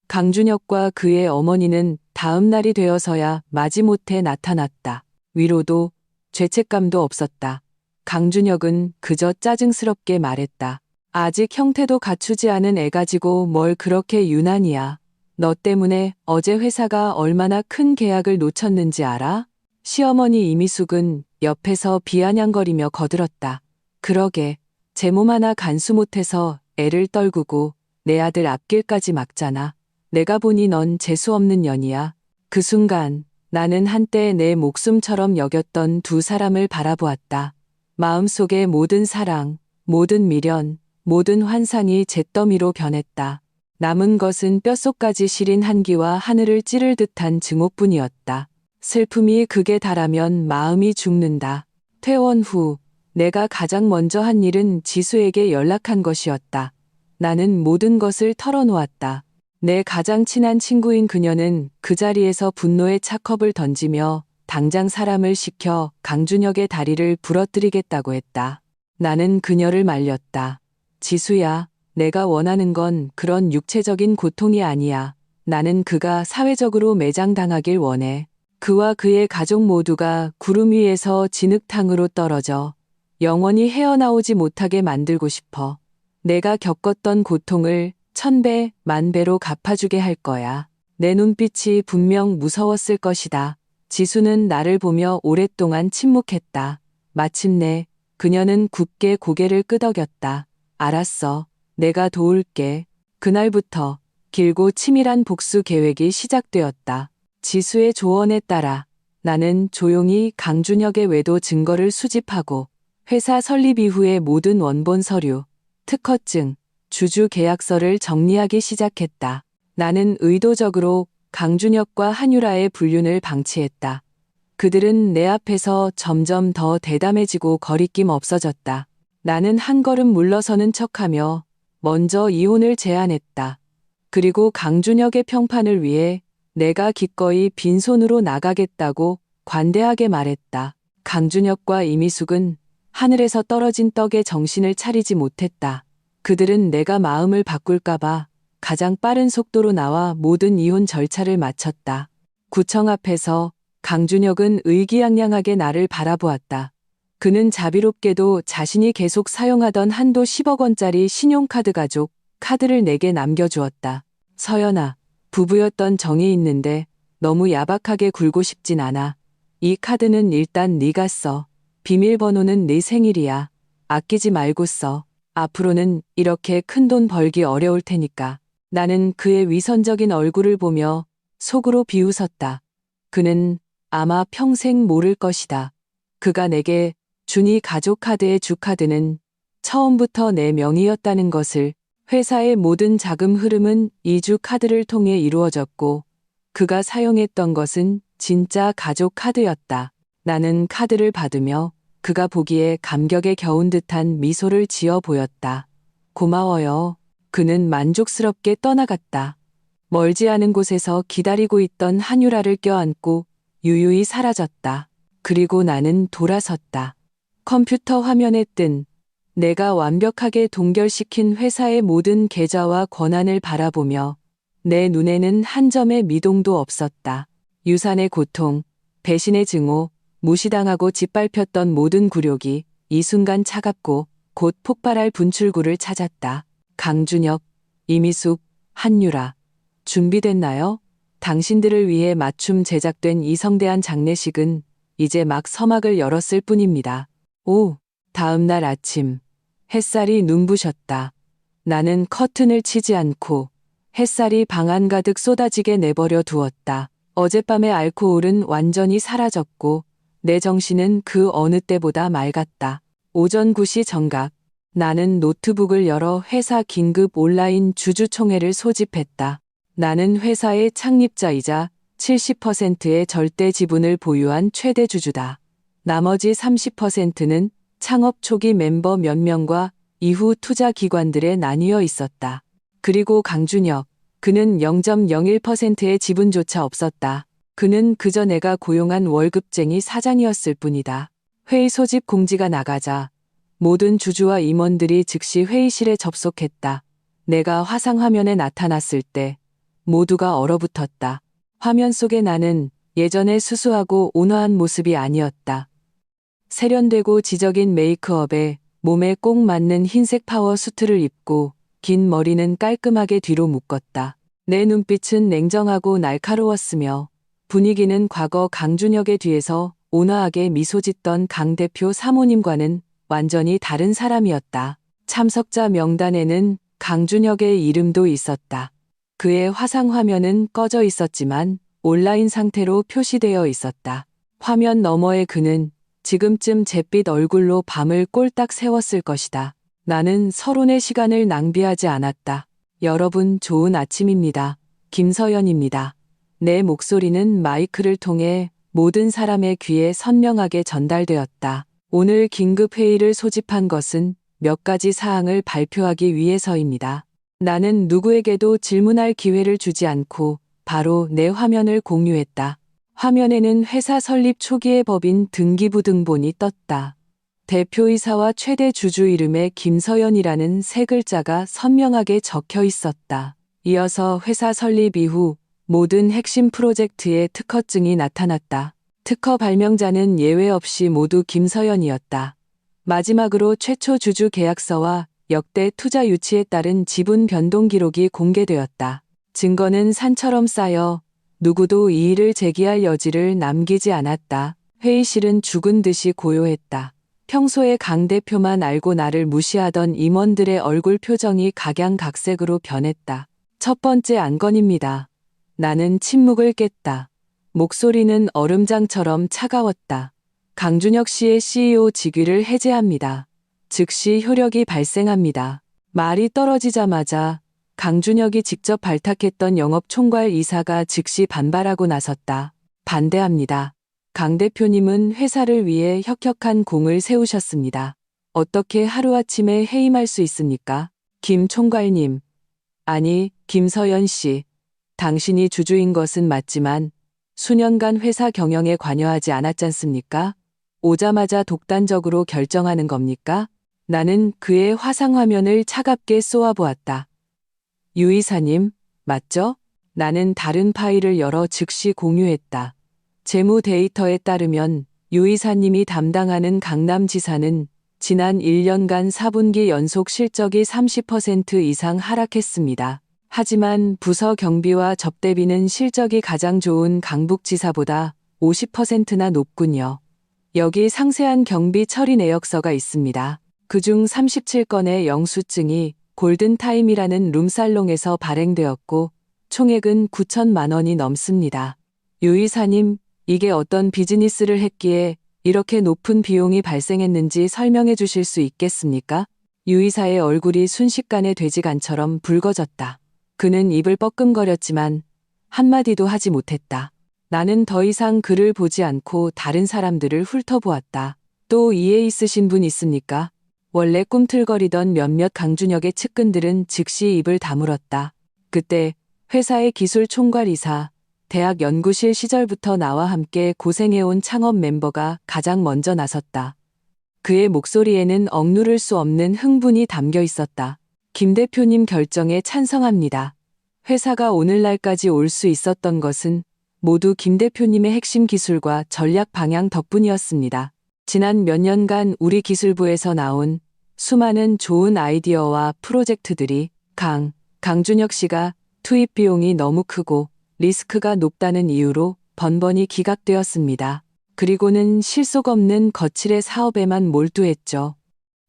Speaker 1: 강준혁과 그의 어머니는 다음 날이 되어서야 마지못해 나타났다. 위로도 죄책감도 없었다. 강준혁은 그저 짜증스럽게 말했다. 아직 형태도 갖추지 않은 애 가지고 뭘 그렇게 유난이야. 너 때문에 어제 회사가 얼마나 큰 계약을 놓쳤는지 알아? 시어머니 이미숙은 옆에서 비아냥거리며 거들었다. 그러게, 제 몸 하나 간수 못해서 애를 떨구고 내 아들 앞길까지 막잖아. 내가 보니 넌 재수없는 년이야. 그 순간 나는 한때 내 목숨처럼 여겼던 두 사람을 바라보았다. 마음속의 모든 사랑, 모든 미련, 모든 환상이 잿더미로 변했다. 남은 것은 뼛속까지 시린 한기와 하늘을 찌를 듯한 증오뿐이었다. 슬픔이 극에 달하면 마음이 죽는다. 퇴원 후 내가 가장 먼저 한 일은 지수에게 연락한 것이었다. 나는 모든 것을 털어놓았다. 내 가장 친한 친구인 그녀는 그 자리에서 분노의 차컵을 던지며 당장 사람을 시켜 강준혁의 다리를 부러뜨리겠다고 했다. 나는 그녀를 말렸다. 지수야, 내가 원하는 건 그런 육체적인 고통이 아니야. 나는 그가 사회적으로 매장당하길 원해. 그와 그의 가족 모두가 구름 위에서 진흙탕으로 떨어져 영원히 헤어나오지 못하게 만들고 싶어. 내가 겪었던 고통을 1000배, 10,000배로 갚아주게 할 거야. 내 눈빛이 분명 무서웠을 것이다. 지수는 나를 보며 오랫동안 침묵했다. 마침내 그녀는 굳게 고개를 끄덕였다. 알았어. 내가 도울게. 그날부터 길고 치밀한 복수 계획이 시작되었다. 지수의 조언에 따라 나는 조용히 강준혁의 외도 증거를 수집하고 회사 설립 이후의 모든 원본 서류, 특허증, 주주 계약서를 정리하기 시작했다. 나는 의도적으로 강준혁과 한유라의 불륜을 방치했다. 그들은 내 앞에서 점점 더 대담해지고 거리낌 없어졌다. 나는 한 걸음 물러서는 척하며 먼저 이혼을 제안했다. 그리고 강준혁의 평판을 위해 내가 기꺼이 빈손으로 나가겠다고 관대하게 말했다. 강준혁과 이미숙은 하늘에서 떨어진 떡에 정신을 차리지 못했다. 그들은 내가 마음을 바꿀까봐 가장 빠른 속도로 나와 모든 이혼 절차를 마쳤다. 구청 앞에서 강준혁은 의기양양하게 나를 바라보았다. 그는 자비롭게도 자신이 계속 사용하던 한도 10억 원짜리 신용카드 가족 카드를 내게 남겨주었다. 서연아, 부부였던 정이 있는데 너무 야박하게 굴고 싶진 않아. 이 카드는 일단 네가 써. 비밀번호는 네 생일이야. 아끼지 말고 써. 앞으로는 이렇게 큰돈 벌기 어려울 테니까. 나는 그의 위선적인 얼굴을 보며 속으로 비웃었다. 그는 아마 평생 모를 것이다. 그가 내게 준 이 가족 카드의 주카드는 처음부터 내 명의였다는 것을. 회사의 모든 자금 흐름은 이 주 카드를 통해 이루어졌고 그가 사용했던 것은 진짜 가족 카드였다. 나는 카드를 받으며 그가 보기에 감격에 겨운 듯한 미소를 지어 보였다. 고마워요. 그는 만족스럽게 떠나갔다. 멀지 않은 곳에서 기다리고 있던 한유라를 껴안고 유유히 사라졌다. 그리고 나는 돌아섰다. 컴퓨터 화면에 뜬 내가 완벽하게 동결시킨 회사의 모든 계좌와 권한을 바라보며 내 눈에는 한 점의 미동도 없었다. 유산의 고통, 배신의 증오, 무시당하고 짓밟혔던 모든 굴욕이 이 순간 차갑고 곧 폭발할 분출구를 찾았다. 강준혁, 이미숙, 한유라. 준비됐나요? 당신들을 위해 맞춤 제작된 이 성대한 장례식은 이제 막 서막을 열었을 뿐입니다. 오, 다음 날 아침. 햇살이 눈부셨다. 나는 커튼을 치지 않고 햇살이 방 안 가득 쏟아지게 내버려 두었다. 어젯밤의 알코올은 완전히 사라졌고 내 정신은 그 어느 때보다 맑았다. 오전 9시 정각. 나는 노트북을 열어 회사 긴급 온라인 주주총회를 소집했다. 나는 회사의 창립자이자 70%의 절대 지분을 보유한 최대 주주다. 나머지 30%는 창업 초기 멤버 몇 명과 이후 투자 기관들에 나뉘어 있었다. 그리고 강준혁, 그는 0.01%의 지분조차 없었다. 그는 그저 내가 고용한 월급쟁이 사장이었을 뿐이다. 회의 소집 공지가 나가자 모든 주주와 임원들이 즉시 회의실에 접속했다. 내가 화상 화면에 나타났을 때 모두가 얼어붙었다. 화면 속의 나는 예전의 수수하고 온화한 모습이 아니었다. 세련되고 지적인 메이크업에 몸에 꼭 맞는 흰색 파워 수트를 입고 긴 머리는 깔끔하게 뒤로 묶었다. 내 눈빛은 냉정하고 날카로웠으며 분위기는 과거 강준혁의 뒤에서 온화하게 미소 짓던 강 대표 사모님과는 완전히 다른 사람이었다. 참석자 명단에는 강준혁의 이름도 있었다. 그의 화상 화면은 꺼져 있었지만 온라인 상태로 표시되어 있었다. 화면 너머의 그는 지금쯤 잿빛 얼굴로 밤을 꼴딱 새웠을 것이다. 나는 서론의 시간을 낭비하지 않았다. 여러분 좋은 아침입니다. 김서연입니다. 내 목소리는 마이크를 통해 모든 사람의 귀에 선명하게 전달되었다. 오늘 긴급 회의를 소집한 것은 몇 가지 사항을 발표하기 위해서입니다. 나는 누구에게도 질문할 기회를 주지 않고 바로 내 화면을 공유했다. 화면에는 회사 설립 초기의 법인 등기부 등본이 떴다. 대표이사와 최대 주주 이름에 김서연이라는 세 글자가 선명하게 적혀 있었다. 이어서 회사 설립 이후 모든 핵심 프로젝트의 특허증이 나타났다. 특허 발명자는 예외 없이 모두 김서연이었다. 마지막으로 최초 주주 계약서와 역대 투자 유치에 따른 지분 변동 기록이 공개되었다. 증거는 산처럼 쌓여 누구도 이의를 제기할 여지를 남기지 않았다. 회의실은 죽은 듯이 고요했다. 평소에 강 대표만 알고 나를 무시하던 임원들의 얼굴 표정이 각양각색으로 변했다. 첫 번째 안건입니다. 나는 침묵을 깼다. 목소리는 얼음장처럼 차가웠다. 강준혁 씨의 CEO 직위를 해제합니다. 즉시 효력이 발생합니다. 말이 떨어지자마자 강준혁이 직접 발탁했던 영업총괄 이사가 즉시 반발하고 나섰다. 반대합니다. 강 대표님은 회사를 위해 혁혁한 공을 세우셨습니다. 어떻게 하루아침에 해임할 수 있습니까? 김 총괄님. 아니, 김서연 씨. 당신이 주주인 것은 맞지만 수년간 회사 경영에 관여하지 않았잖습니까? 오자마자 독단적으로 결정하는 겁니까? 나는 그의 화상화면을 차갑게 쏘아보았다. 유 이사님, 맞죠? 나는 다른 파일을 열어 즉시 공유했다. 재무 데이터에 따르면 유 이사님이 담당하는 강남지사는 지난 1년간 4분기 연속 실적이 30% 이상 하락했습니다. 하지만 부서 경비와 접대비는 실적이 가장 좋은 강북지사보다 50%나 높군요. 여기 상세한 경비 처리 내역서가 있습니다. 그중 37건의 영수증이 골든타임이라는 룸살롱에서 발행되었고 총액은 9천만 원이 넘습니다. 유 이사님, 이게 어떤 비즈니스를 했기에 이렇게 높은 비용이 발생했는지 설명해 주실 수 있겠습니까? 유 이사의 얼굴이 순식간에 돼지간처럼 붉어졌다. 그는 입을 뻐끔거렸지만 한마디도 하지 못했다. 나는 더 이상 그를 보지 않고 다른 사람들을 훑어보았다. 또 이해 있으신 분 있습니까? 원래 꿈틀거리던 몇몇 강준혁의 측근들은 즉시 입을 다물었다. 그때 회사의 기술 총괄이사, 대학 연구실 시절부터 나와 함께 고생해온 창업 멤버가 가장 먼저 나섰다. 그의 목소리에는 억누를 수 없는 흥분이 담겨 있었다. 김 대표님 결정에 찬성합니다. 회사가 오늘날까지 올 수 있었던 것은 모두 김 대표님의 핵심 기술과 전략 방향 덕분이었습니다. 지난 몇 년간 우리 기술부에서 나온 수많은 좋은 아이디어와 프로젝트들이 강준혁 씨가 투입 비용이 너무 크고 리스크가 높다는 이유로 번번이 기각되었습니다. 그리고는 실속 없는 거칠의 사업에만 몰두했죠.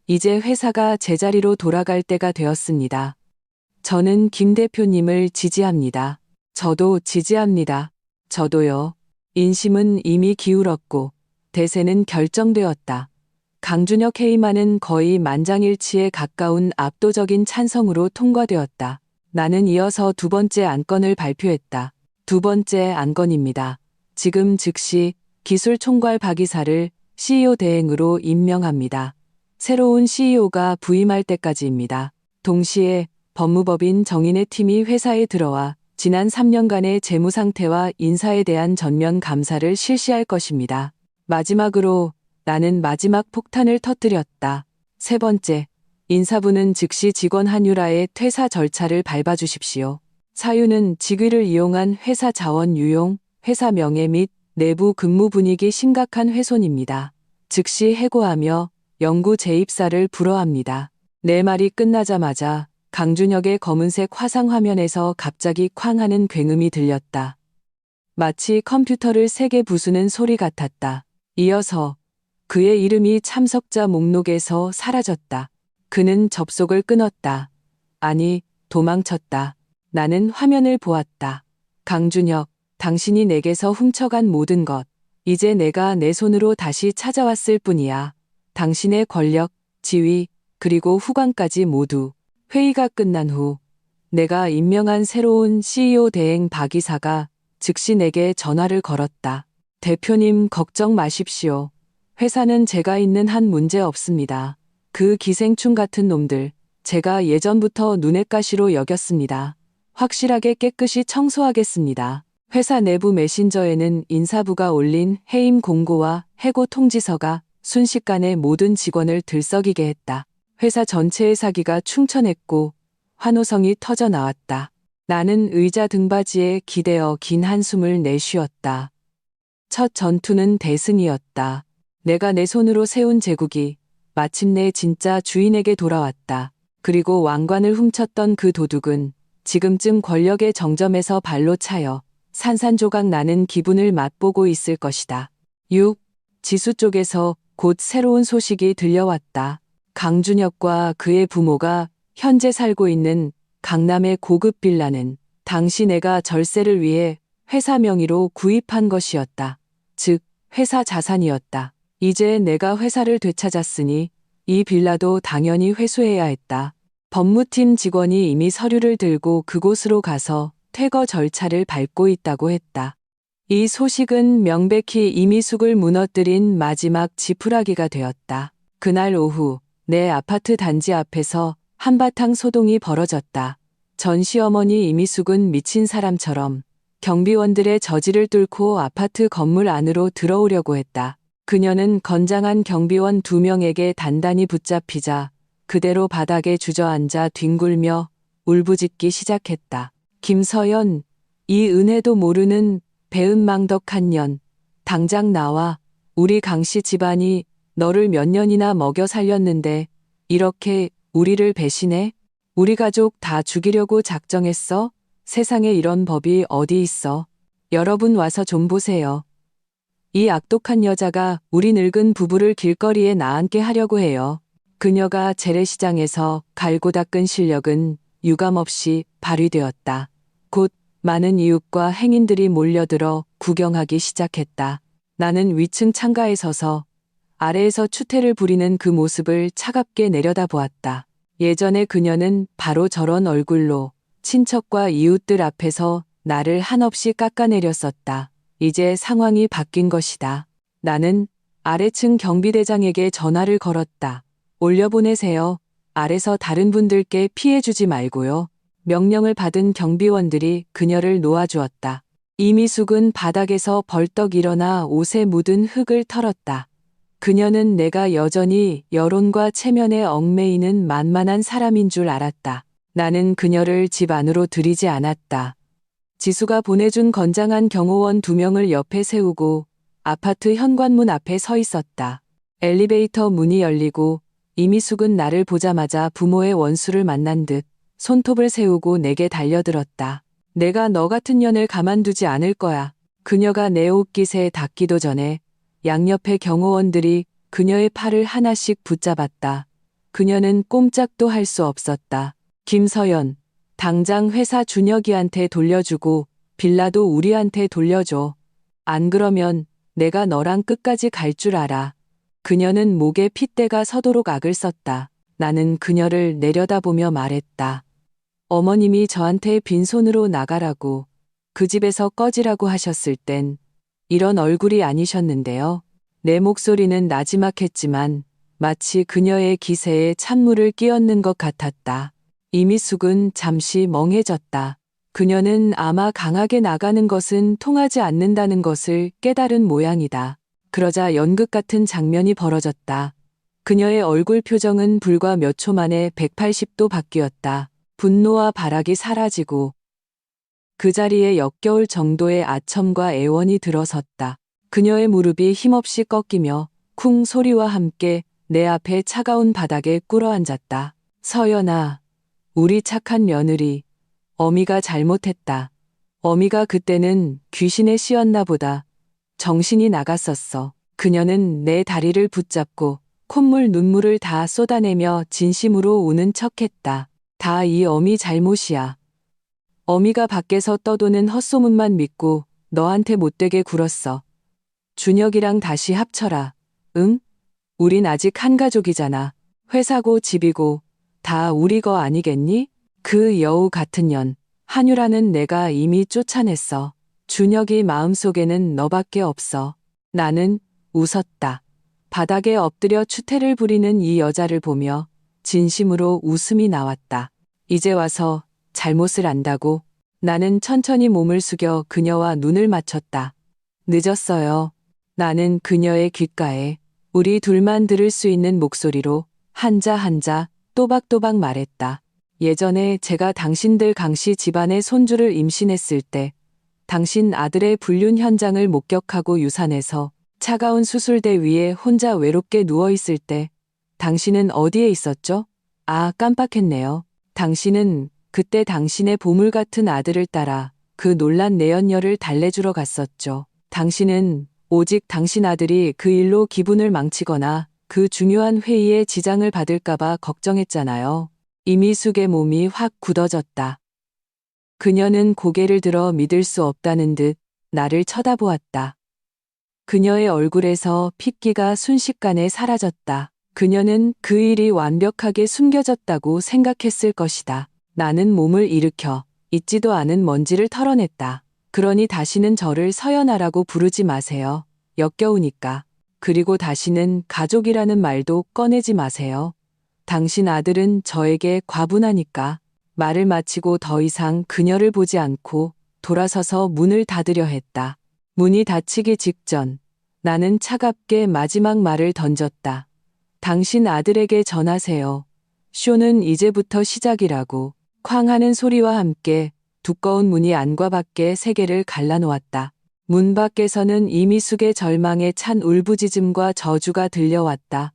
Speaker 1: 이제 회사가 제자리로 돌아갈 때가 되었습니다. 저는 김 대표님을 지지합니다. 저도 지지합니다. 저도요. 인심은 이미 기울었고 대세는 결정되었다. 강준혁 해임안은 거의 만장일치에 가까운 압도적인 찬성으로 통과되었다. 나는 이어서 두 번째 안건을 발표했다. 두 번째 안건입니다. 지금 즉시 기술총괄 박 이사를 CEO 대행으로 임명합니다. 새로운 CEO가 부임할 때까지입니다. 동시에 법무법인 정인의 팀이 회사에 들어와 지난 3년간의 재무 상태와 인사에 대한 전면 감사를 실시할 것입니다. 마지막으로 나는 마지막 폭탄을 터뜨렸다. 세 번째, 인사부는 즉시 직원 한유라의 퇴사 절차를 밟아주십시오. 사유는 직위를 이용한 회사 자원 유용, 회사 명예 및 내부 근무 분위기 심각한 훼손입니다. 즉시 해고하며 영구 재입사를 불허합니다. 내 말이 끝나자마자 강준혁의 검은색 화상 화면에서 갑자기 쾅 하는 굉음이 들렸다. 마치 컴퓨터를 세게 부수는 소리 같았다. 이어서 그의 이름이 참석자 목록에서 사라졌다. 그는 접속을 끊었다. 아니, 도망쳤다. 나는 화면을 보았다. 강준혁, 당신이 내게서 훔쳐간 모든 것, 이제 내가 내 손으로 다시 찾아왔을 뿐이야. 당신의 권력, 지위, 그리고 후광까지 모두. 회의가 끝난 후 내가 임명한 새로운 CEO 대행 박 이사가 즉시 내게 전화를 걸었다. 대표님 걱정 마십시오. 회사는 제가 있는 한 문제 없습니다. 그 기생충 같은 놈들, 제가 예전부터 눈엣 가시로 여겼습니다. 확실하게 깨끗이 청소하겠습니다. 회사 내부 메신저에는 인사부가 올린 해임 공고와 해고 통지서가 순식간에 모든 직원을 들썩이게 했다. 회사 전체의 사기가 충천했고 환호성이 터져 나왔다. 나는 의자 등받이에 기대어 긴 한숨을 내쉬었다. 첫 전투는 대승이었다. 내가 내 손으로 세운 제국이 마침내 진짜 주인에게 돌아왔다. 그리고 왕관을 훔쳤던 그 도둑은 지금쯤 권력의 정점에서 발로 차여 산산조각 나는 기분을 맛보고 있을 것이다. 6. 지수 쪽에서 곧 새로운 소식이 들려왔다. 강준혁과 그의 부모가 현재 살고 있는 강남의 고급 빌라는 당시 내가 절세를 위해 회사 명의로 구입한 것이었다. 즉, 회사 자산이었다. 이제 내가 회사를 되찾았으니 이 빌라도 당연히 회수해야 했다. 법무팀 직원이 이미 서류를 들고 그곳으로 가서 퇴거 절차를 밟고 있다고 했다. 이 소식은 명백히 이미숙을 무너뜨린 마지막 지푸라기가 되었다. 그날 오후 내 아파트 단지 앞에서 한바탕 소동이 벌어졌다. 전 시어머니 이미숙은 미친 사람처럼 경비원들의 저지를 뚫고 아파트 건물 안으로 들어오려고 했다. 그녀는 건장한 경비원 2명에게 단단히 붙잡히자 그대로 바닥에 주저앉아 뒹굴며 울부짖기 시작했다. 김서연, 이 은혜도 모르는 배은망덕한 년, 당장 나와. 우리 강씨 집안이 너를 몇 년이나 먹여 살렸는데 이렇게 우리를 배신해? 우리 가족 다 죽이려고 작정했어? 세상에 이런 법이 어디 있어? 여러분 와서 좀 보세요. 이 악독한 여자가 우리 늙은 부부를 길거리에 나앉게 하려고 해요. 그녀가 재래시장에서 갈고 닦은 실력은 유감없이 발휘되었다. 곧 많은 이웃과 행인들이 몰려들어 구경하기 시작했다. 나는 위층 창가에 서서 아래에서 추태를 부리는 그 모습을 차갑게 내려다보았다. 예전에 그녀는 바로 저런 얼굴로 친척과 이웃들 앞에서 나를 한없이 깎아내렸었다. 이제 상황이 바뀐 것이다. 나는 아래층 경비대장에게 전화를 걸었다. 올려보내세요. 아래서 다른 분들께 피해주지 말고요. 명령을 받은 경비원들이 그녀를 놓아주었다. 이미숙은 바닥에서 벌떡 일어나 옷에 묻은 흙을 털었다. 그녀는 내가 여전히 여론과 체면에 얽매이는 만만한 사람인 줄 알았다. 나는 그녀를 집 안으로 들이지 않았다. 지수가 보내준 건장한 경호원 2명을 옆에 세우고 아파트 현관문 앞에 서 있었다. 엘리베이터 문이 열리고 이미숙은 나를 보자마자 부모의 원수를 만난 듯 손톱을 세우고 내게 달려들었다. 내가 너 같은 년을 가만두지 않을 거야. 그녀가 내 옷깃에 닿기도 전에 양옆의 경호원들이 그녀의 팔을 하나씩 붙잡았다. 그녀는 꼼짝도 할 수 없었다. 김서연, 당장 회사 준혁이한테 돌려주고 빌라도 우리한테 돌려줘. 안 그러면 내가 너랑 끝까지 갈 줄 알아. 그녀는 목에 핏대가 서도록 악을 썼다. 나는 그녀를 내려다보며 말했다. 어머님이 저한테 빈손으로 나가라고, 그 집에서 꺼지라고 하셨을 땐 이런 얼굴이 아니셨는데요. 내 목소리는 나지막했지만 마치 그녀의 기세에 찬물을 끼얹는 것 같았다. 이미숙은 잠시 멍해졌다. 그녀는 아마 강하게 나가는 것은 통하지 않는다는 것을 깨달은 모양이다. 그러자 연극 같은 장면이 벌어졌다. 그녀의 얼굴 표정은 불과 몇 초 만에 180도 바뀌었다. 분노와 발악이 사라지고 그 자리에 역겨울 정도의 아첨과 애원이 들어섰다. 그녀의 무릎이 힘없이 꺾이며 쿵 소리와 함께 내 앞에 차가운 바닥에 꿇어앉았다. 서연아, 우리 착한 며느리, 어미가 잘못했다. 어미가 그때는 귀신에 씌었나 보다. 정신이 나갔었어. 그녀는 내 다리를 붙잡고 콧물 눈물을 다 쏟아내며 진심으로 우는 척했다. 다 이 어미 잘못이야. 어미가 밖에서 떠도는 헛소문만 믿고 너한테 못되게 굴었어. 준혁이랑 다시 합쳐라. 응? 우린 아직 한 가족이잖아. 회사고 집이고 다 우리 거 아니겠니? 그 여우 같은 년, 한유라는 내가 이미 쫓아냈어. 준혁이 마음속에는 너밖에 없어. 나는 웃었다. 바닥에 엎드려 추태를 부리는 이 여자를 보며 진심으로 웃음이 나왔다. 이제 와서 잘못을 안다고. 나는 천천히 몸을 숙여 그녀와 눈을 맞췄다. 늦었어요. 나는 그녀의 귓가에 우리 둘만 들을 수 있는 목소리로 한자 한자 또박또박 말했다. 예전에 제가 당신들 강씨 집안의 손주를 임신했을 때 당신 아들의 불륜 현장을 목격하고 유산해서 차가운 수술대 위에 혼자 외롭게 누워있을 때 당신은 어디에 있었죠? 아, 깜빡했네요. 당신은 그때 당신의 보물 같은 아들을 따라 그 놀란 내연녀를 달래주러 갔었죠. 당신은 오직 당신 아들이 그 일로 기분을 망치거나 그 중요한 회의에 지장을 받을까봐 걱정했잖아요. 이미숙의 몸이 확 굳어졌다. 그녀는 고개를 들어 믿을 수 없다는 듯 나를 쳐다보았다. 그녀의 얼굴에서 핏기가 순식간에 사라졌다. 그녀는 그 일이 완벽하게 숨겨졌다고 생각했을 것이다. 나는 몸을 일으켜 있지도 않은 먼지를 털어냈다. 그러니 다시는 저를 서연아라고 부르지 마세요. 역겨우니까. 그리고 다시는 가족이라는 말도 꺼내지 마세요. 당신 아들은 저에게 과분하니까. 말을 마치고 더 이상 그녀를 보지 않고 돌아서서 문을 닫으려 했다. 문이 닫히기 직전 나는 차갑게 마지막 말을 던졌다. 당신 아들에게 전하세요. 쇼는 이제부터 시작이라고. 쾅 하는 소리와 함께 두꺼운 문이 안과 밖의 세계를 갈라놓았다. 문 밖에서는 이미숙의 절망에 찬 울부짖음과 저주가 들려왔다.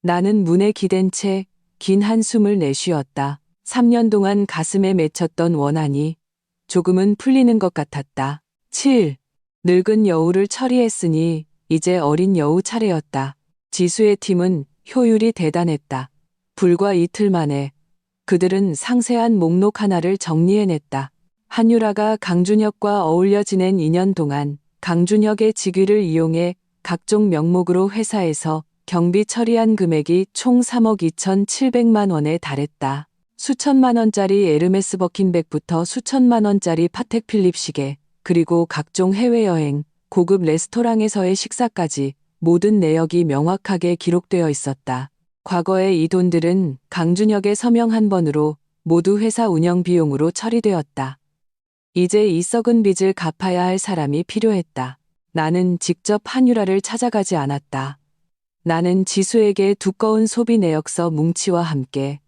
Speaker 1: 나는 문에 기댄 채 긴 한숨을 내쉬었다. 3년 동안 가슴에 맺혔던 원한이 조금은 풀리는 것 같았다. 7. 늙은 여우를 처리했으니 이제 어린 여우 차례였다. 지수의 팀은 효율이 대단했다. 불과 이틀 만에 그들은 상세한 목록 하나를 정리해냈다. 한유라가 강준혁과 어울려 지낸 2년 동안 강준혁의 직위를 이용해 각종 명목으로 회사에서 경비 처리한 금액이 총 3억 2,700만 원에 달했다. 수천만 원짜리 에르메스 버킨백부터 수천만 원짜리 파텍 필립 시계, 그리고 각종 해외여행, 고급 레스토랑에서의 식사까지 모든 내역이 명확하게 기록되어 있었다. 과거에 이 돈들은 강준혁의 서명 한 번으로 모두 회사 운영 비용으로 처리되었다. 이제 이 썩은 빚을 갚아야 할 사람이 필요했다. 나는 직접 한유라를 찾아가지 않았다. 나는 지수에게 두꺼운 소비 내역서 뭉치와 함께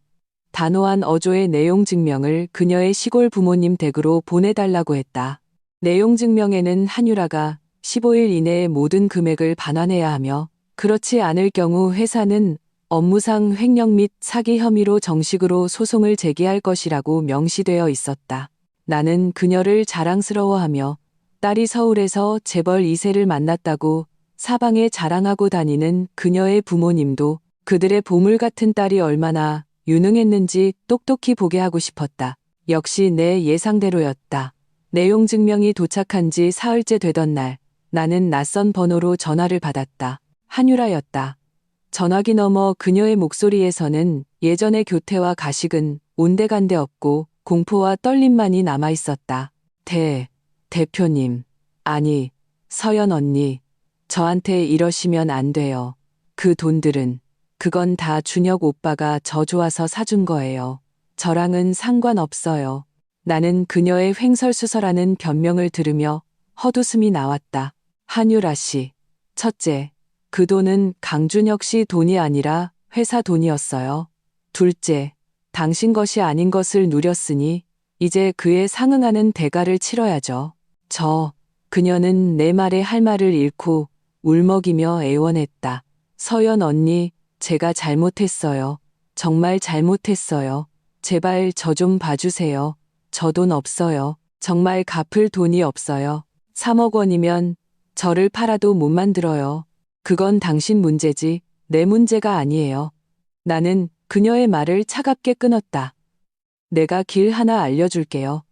Speaker 1: 단호한 어조의 내용 증명을 그녀의 시골 부모님 댁으로 보내달라고 했다. 내용 증명에는 한유라가 15일 이내에 모든 금액을 반환해야 하며 그렇지 않을 경우 회사는 업무상 횡령 및 사기 혐의로 정식으로 소송을 제기할 것이라고 명시되어 있었다. 나는 그녀를 자랑스러워하며 딸이 서울에서 재벌 2세를 만났다고 사방에 자랑하고 다니는 그녀의 부모님도 그들의 보물 같은 딸이 얼마나 유능했는지 똑똑히 보게 하고 싶었다. 역시 내 예상대로였다. 내용 증명이 도착한 지 사흘째 되던 날, 나는 낯선 번호로 전화를 받았다. 한유라였다. 전화기 너머 그녀의 목소리에서는 예전의 교태와 가식은 온데간데 없고 공포와 떨림만이 남아있었다. 대표님. 아니, 서연 언니. 저한테 이러시면 안 돼요. 그 돈들은, 그건 다 준혁 오빠가 저 좋아서 사준 거예요. 저랑은 상관없어요. 나는 그녀의 횡설수설하는 변명을 들으며 헛웃음이 나왔다. 한유라 씨. 첫째, 그 돈은 강준혁 씨 돈이 아니라 회사 돈이었어요. 둘째, 당신 것이 아닌 것을 누렸으니 이제 그에 상응하는 대가를 치러야죠. 그녀는 내 말에 할 말을 잃고 울먹이며 애원했다. 서연 언니, 제가 잘못했어요. 정말 잘못했어요. 제발 저 좀 봐주세요. 저 돈 없어요. 정말 갚을 돈이 없어요. 3억 원이면 저를 팔아도 못 만들어요. 그건 당신 문제지 내 문제가 아니에요. 나는 그녀의 말을 차갑게 끊었다. 내가 길 하나 알려줄게요.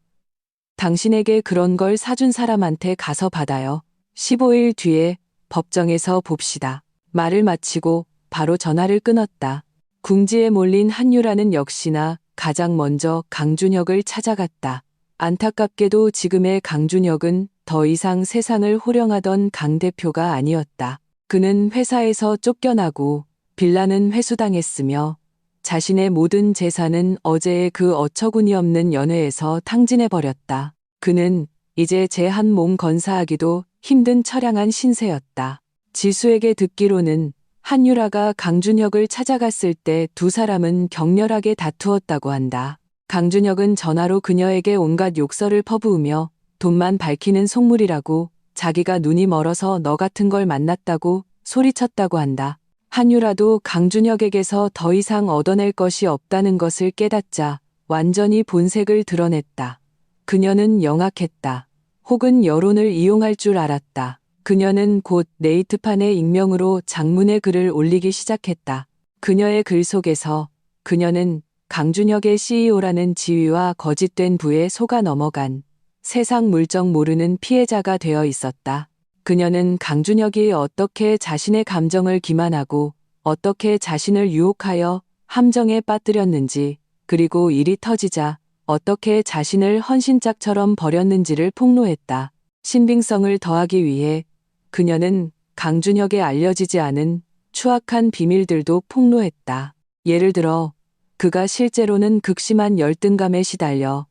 Speaker 1: 당신에게 그런 걸 사준 사람한테 가서 받아요. 15일 뒤에 법정에서 봅시다. 말을 마치고 바로 전화를 끊었다. 궁지에 몰린 한유라는 역시나 가장 먼저 강준혁을 찾아갔다. 안타깝게도 지금의 강준혁은 더 이상 세상을 호령하던 강 대표가 아니었다. 그는 회사에서 쫓겨나고 빌라는 회수당했으며 자신의 모든 재산은 어제의 그 어처구니없는 연회에서 탕진해버렸다. 그는 이제 제 한 몸 건사하기도 힘든 처량한 신세였다. 지수에게 듣기로는 한유라가 강준혁을 찾아갔을 때 두 사람은 격렬하게 다투었다고 한다. 강준혁은 전화로 그녀에게 온갖 욕설을 퍼부으며 돈만 밝히는 속물이라고 자기가 눈이 멀어서 너 같은 걸 만났다고 소리쳤다고 한다. 한유라도 강준혁에게서 더 이상 얻어낼 것이 없다는 것을 깨닫자 완전히 본색을 드러냈다. 그녀는 영악했다. 혹은 여론을 이용할 줄 알았다. 그녀는 곧 네이트판에 익명으로 장문의 글을 올리기 시작했다. 그녀의 글 속에서 그녀는 강준혁의 CEO라는 지위와 거짓된 부에 속아 넘어간 세상 물정 모르는 피해자가 되어 있었다. 그녀는 강준혁이 어떻게 자신의 감정을 기만하고 어떻게 자신을 유혹하여 함정에 빠뜨렸는지, 그리고 일이 터지자 어떻게 자신을 헌신짝처럼 버렸는지를 폭로했다. 신빙성을 더하기 위해 그녀는 강준혁에 알려지지 않은 추악한 비밀들도 폭로했다. 예를 들어 그가 실제로는 극심한 열등감에 시달려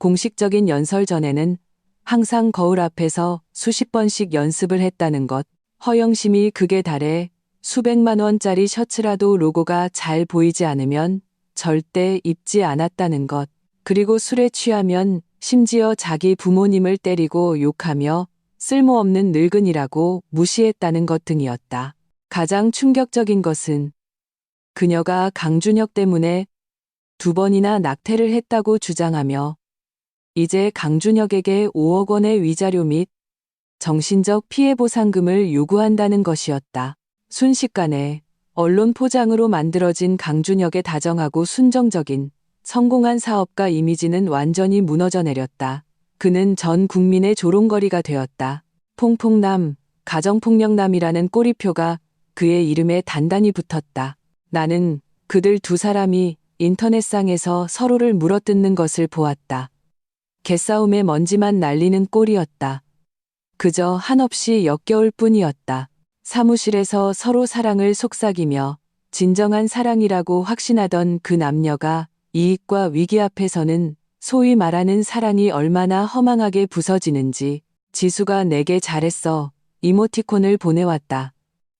Speaker 1: 공식적인 연설 전에는 항상 거울 앞에서 수십 번씩 연습을 했다는 것, 허영심이 극에 달해 수백만 원짜리 셔츠라도 로고가 잘 보이지 않으면 절대 입지 않았다는 것, 그리고 술에 취하면 심지어 자기 부모님을 때리고 욕하며 쓸모없는 늙은이라고 무시했다는 것 등이었다. 가장 충격적인 것은 그녀가 강준혁 때문에 2번이나 낙태를 했다고 주장하며 이제 강준혁에게 5억 원의 위자료 및 정신적 피해 보상금을 요구한다는 것이었다. 순식간에 언론 포장으로 만들어진 강준혁의 다정하고 순정적인 성공한 사업가 이미지는 완전히 무너져 내렸다. 그는 전 국민의 조롱거리가 되었다. 퐁퐁남, 가정폭력남이라는 꼬리표가 그의 이름에 단단히 붙었다. 나는 그들 두 사람이 인터넷상에서 서로를 물어뜯는 것을 보았다. 개싸움에 먼지만 날리는 꼴이었다. 그저 한없이 역겨울 뿐이었다. 사무실에서 서로 사랑을 속삭이며 진정한 사랑이라고 확신하던 그 남녀가 이익과 위기 앞에서는 소위 말하는 사랑이 얼마나 허망하게 부서지는지 지수가 내게 잘했어 이모티콘을 보내왔다.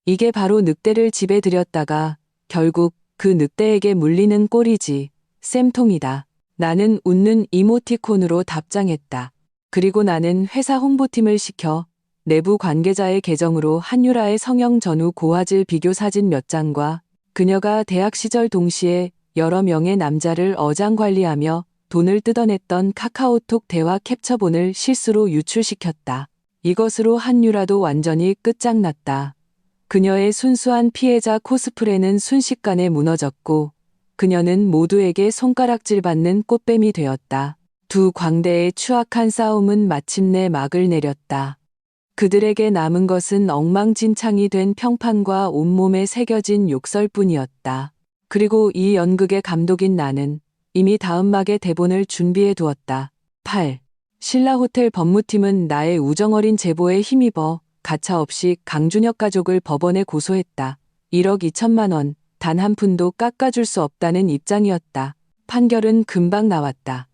Speaker 1: 이게 바로 늑대를 집에 들였다가 결국 그 늑대에게 물리는 꼴이지. 쌤통이다. 나는 웃는 이모티콘으로 답장했다. 그리고 나는 회사 홍보팀을 시켜 내부 관계자의 계정으로 한유라의 성형 전후 고화질 비교 사진 몇 장과 그녀가 대학 시절 동시에 여러 명의 남자를 어장관리하며 돈을 뜯어냈던 카카오톡 대화 캡처본을 실수로 유출시켰다. 이것으로 한유라도 완전히 끝장났다. 그녀의 순수한 피해자 코스프레는 순식간에 무너졌고 그녀는 모두에게 손가락질 받는 꽃뱀이 되었다. 두 광대의 추악한 싸움은 마침내 막을 내렸다. 그들에게 남은 것은 엉망진창이 된 평판과 온몸에 새겨진 욕설뿐이었다. 그리고 이 연극의 감독인 나는 이미 다음막의 대본을 준비해 두었다. 8. 신라호텔 법무팀은 나의 우정어린 제보에 힘입어 가차없이 강준혁 가족을 법원에 고소했다. 1억 2천만 원, 단 한 푼도 깎아줄 수 없다는 입장이었다. 판결은 금방 나왔다.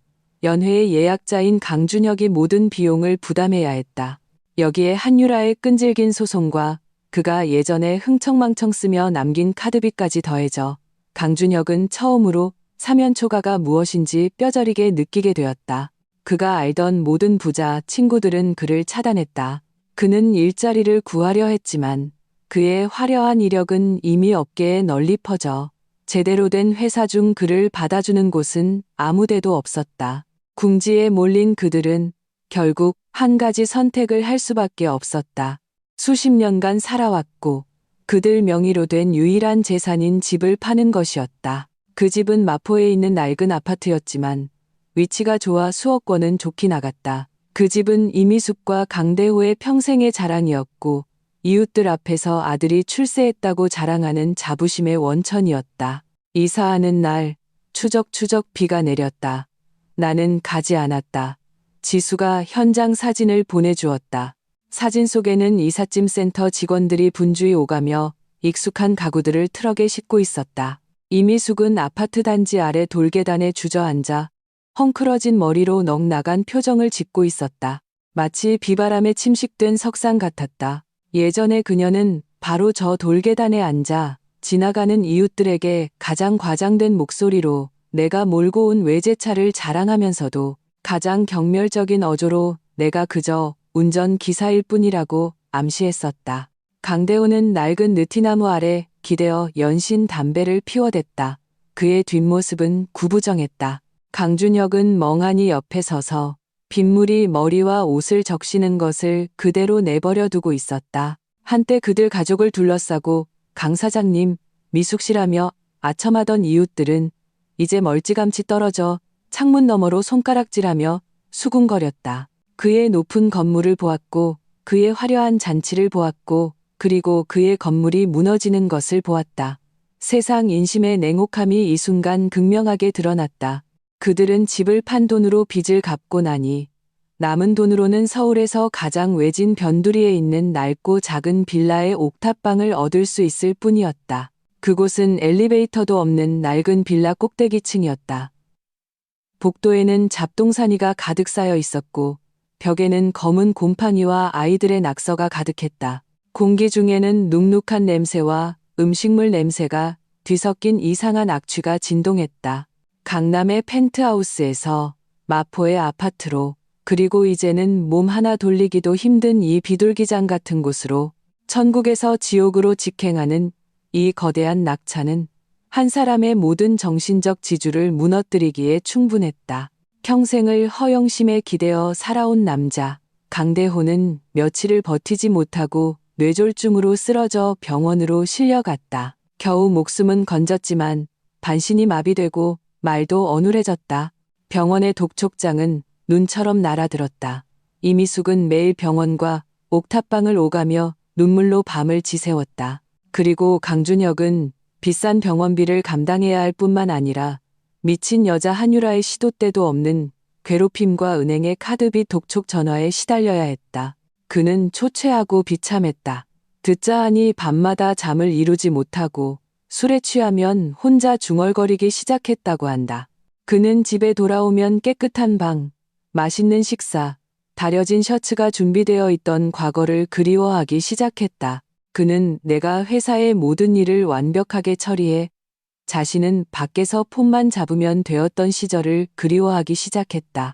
Speaker 1: 연회의 예약자인 강준혁이 모든 비용을 부담해야 했다. 여기에 한유라의 끈질긴 소송과 그가 예전에 흥청망청 쓰며 남긴 카드비까지 더해져 강준혁은 처음으로 사면초가가 무엇인지 뼈저리게 느끼게 되었다. 그가 알던 모든 부자 친구들은 그를 차단했다. 그는 일자리를 구하려 했지만 그의 화려한 이력은 이미 업계에 널리 퍼져 제대로 된 회사 중 그를 받아주는 곳은 아무데도 없었다. 궁지에 몰린 그들은 결국 한 가지 선택을 할 수밖에 없었다. 수십 년간 살아왔고 그들 명의로 된 유일한 재산인 집을 파는 것이었다. 그 집은 마포에 있는 낡은 아파트였지만 위치가 좋아 수억권은 좋게 나갔다. 그 집은 이미숙과 강대호의 평생의 자랑이었고 이웃들 앞에서 아들이 출세했다고 자랑하는 자부심의 원천이었다. 이사하는 날 추적추적 비가 내렸다. 나는 가지 않았다. 지수가 현장 사진을 보내주었다. 사진 속에는 이삿짐 센터 직원들이 분주히 오가며 익숙한 가구들을 트럭에 싣고 있었다. 이미숙은 아파트 단지 아래 돌계단에 주저앉아 헝클어진 머리로 넋 나간 표정을 짓고 있었다. 마치 비바람에 침식된 석상 같았다. 예전에 그녀는 바로 저 돌계단에 앉아 지나가는 이웃들에게 가장 과장된 목소리로 내가 몰고 온 외제차를 자랑하면서도 가장 경멸적인 어조로 내가 그저 운전기사일 뿐이라고 암시했었다. 강대호는 낡은 느티나무 아래 기대어 연신 담배를 피워댔다. 그의 뒷모습은 구부정했다. 강준혁은 멍하니 옆에 서서 빗물이 머리와 옷을 적시는 것을 그대로 내버려 두고 있었다. 한때 그들 가족을 둘러싸고 강 사장님, 미숙 씨라며 아첨하던 이웃들은 이제 멀찌감치 떨어져 창문 너머로 손가락질하며 수군거렸다. 그의 높은 건물을 보았고 그의 화려한 잔치를 보았고 그리고 그의 건물이 무너지는 것을 보았다. 세상 인심의 냉혹함이 이 순간 극명하게 드러났다. 그들은 집을 판 돈으로 빚을 갚고 나니 남은 돈으로는 서울에서 가장 외진 변두리에 있는 낡고 작은 빌라의 옥탑방을 얻을 수 있을 뿐이었다. 그곳은 엘리베이터도 없는 낡은 빌라 꼭대기층이었다. 복도에는 잡동사니가 가득 쌓여 있었고 벽에는 검은 곰팡이와 아이들의 낙서가 가득했다. 공기 중에는 눅눅한 냄새와 음식물 냄새가 뒤섞인 이상한 악취가 진동했다. 강남의 펜트하우스에서 마포의 아파트로 그리고 이제는 몸 하나 돌리기도 힘든 이 비둘기장 같은 곳으로 천국에서 지옥으로 직행하는 이 거대한 낙차는 한 사람의 모든 정신적 지주를 무너뜨리기에 충분했다. 평생을 허영심에 기대어 살아온 남자 강대호는 며칠을 버티지 못하고 뇌졸중으로 쓰러져 병원으로 실려갔다. 겨우 목숨은 건졌지만 반신이 마비되고 말도 어눌해졌다. 병원의 독촉장은 눈처럼 날아들었다. 이미숙은 매일 병원과 옥탑방을 오가며 눈물로 밤을 지새웠다. 그리고 강준혁은 비싼 병원비를 감당해야 할 뿐만 아니라 미친 여자 한유라의 시도 때도 없는 괴롭힘과 은행의 카드빚 독촉 전화에 시달려야 했다. 그는 초췌하고 비참했다. 듣자 하니 밤마다 잠을 이루지 못하고 술에 취하면 혼자 중얼거리기 시작했다고 한다. 그는 집에 돌아오면 깨끗한 방, 맛있는 식사, 다려진 셔츠가 준비되어 있던 과거를 그리워하기 시작했다. 그는 내가 회사의 모든 일을 완벽하게 처리해 자신은 밖에서 폰만 잡으면 되었던 시절을 그리워하기 시작했다.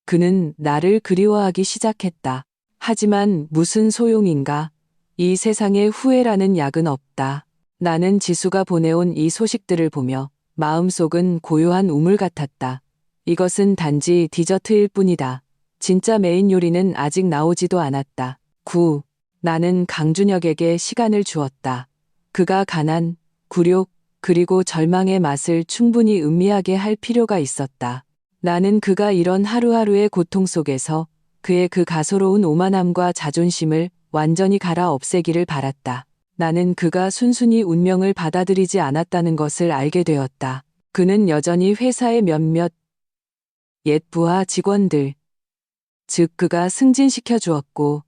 Speaker 1: 그는 나를 그리워하기 시작했다. 하지만 무슨 소용인가? 이 세상에 후회라는 약은 없다. 나는 지수가 보내온 이 소식들을 보며 마음속은 고요한 우물 같았다. 이것은 단지 디저트일 뿐이다. 진짜 메인 요리는 아직 나오지도 않았다. 9. 나는 강준혁에게 시간을 주었다. 그가 가난, 굴욕, 그리고 절망의 맛을 충분히 음미하게 할 필요가 있었다. 나는 그가 이런 하루하루의 고통 속에서 그의 그 가소로운 오만함과 자존심을 완전히 갈아 없애기를 바랐다. 나는 그가 순순히 운명을 받아들이지 않았다는 것을 알게 되었다. 그는 여전히 회사의 몇몇 옛 부하 직원들, 즉 그가 승진시켜 주었고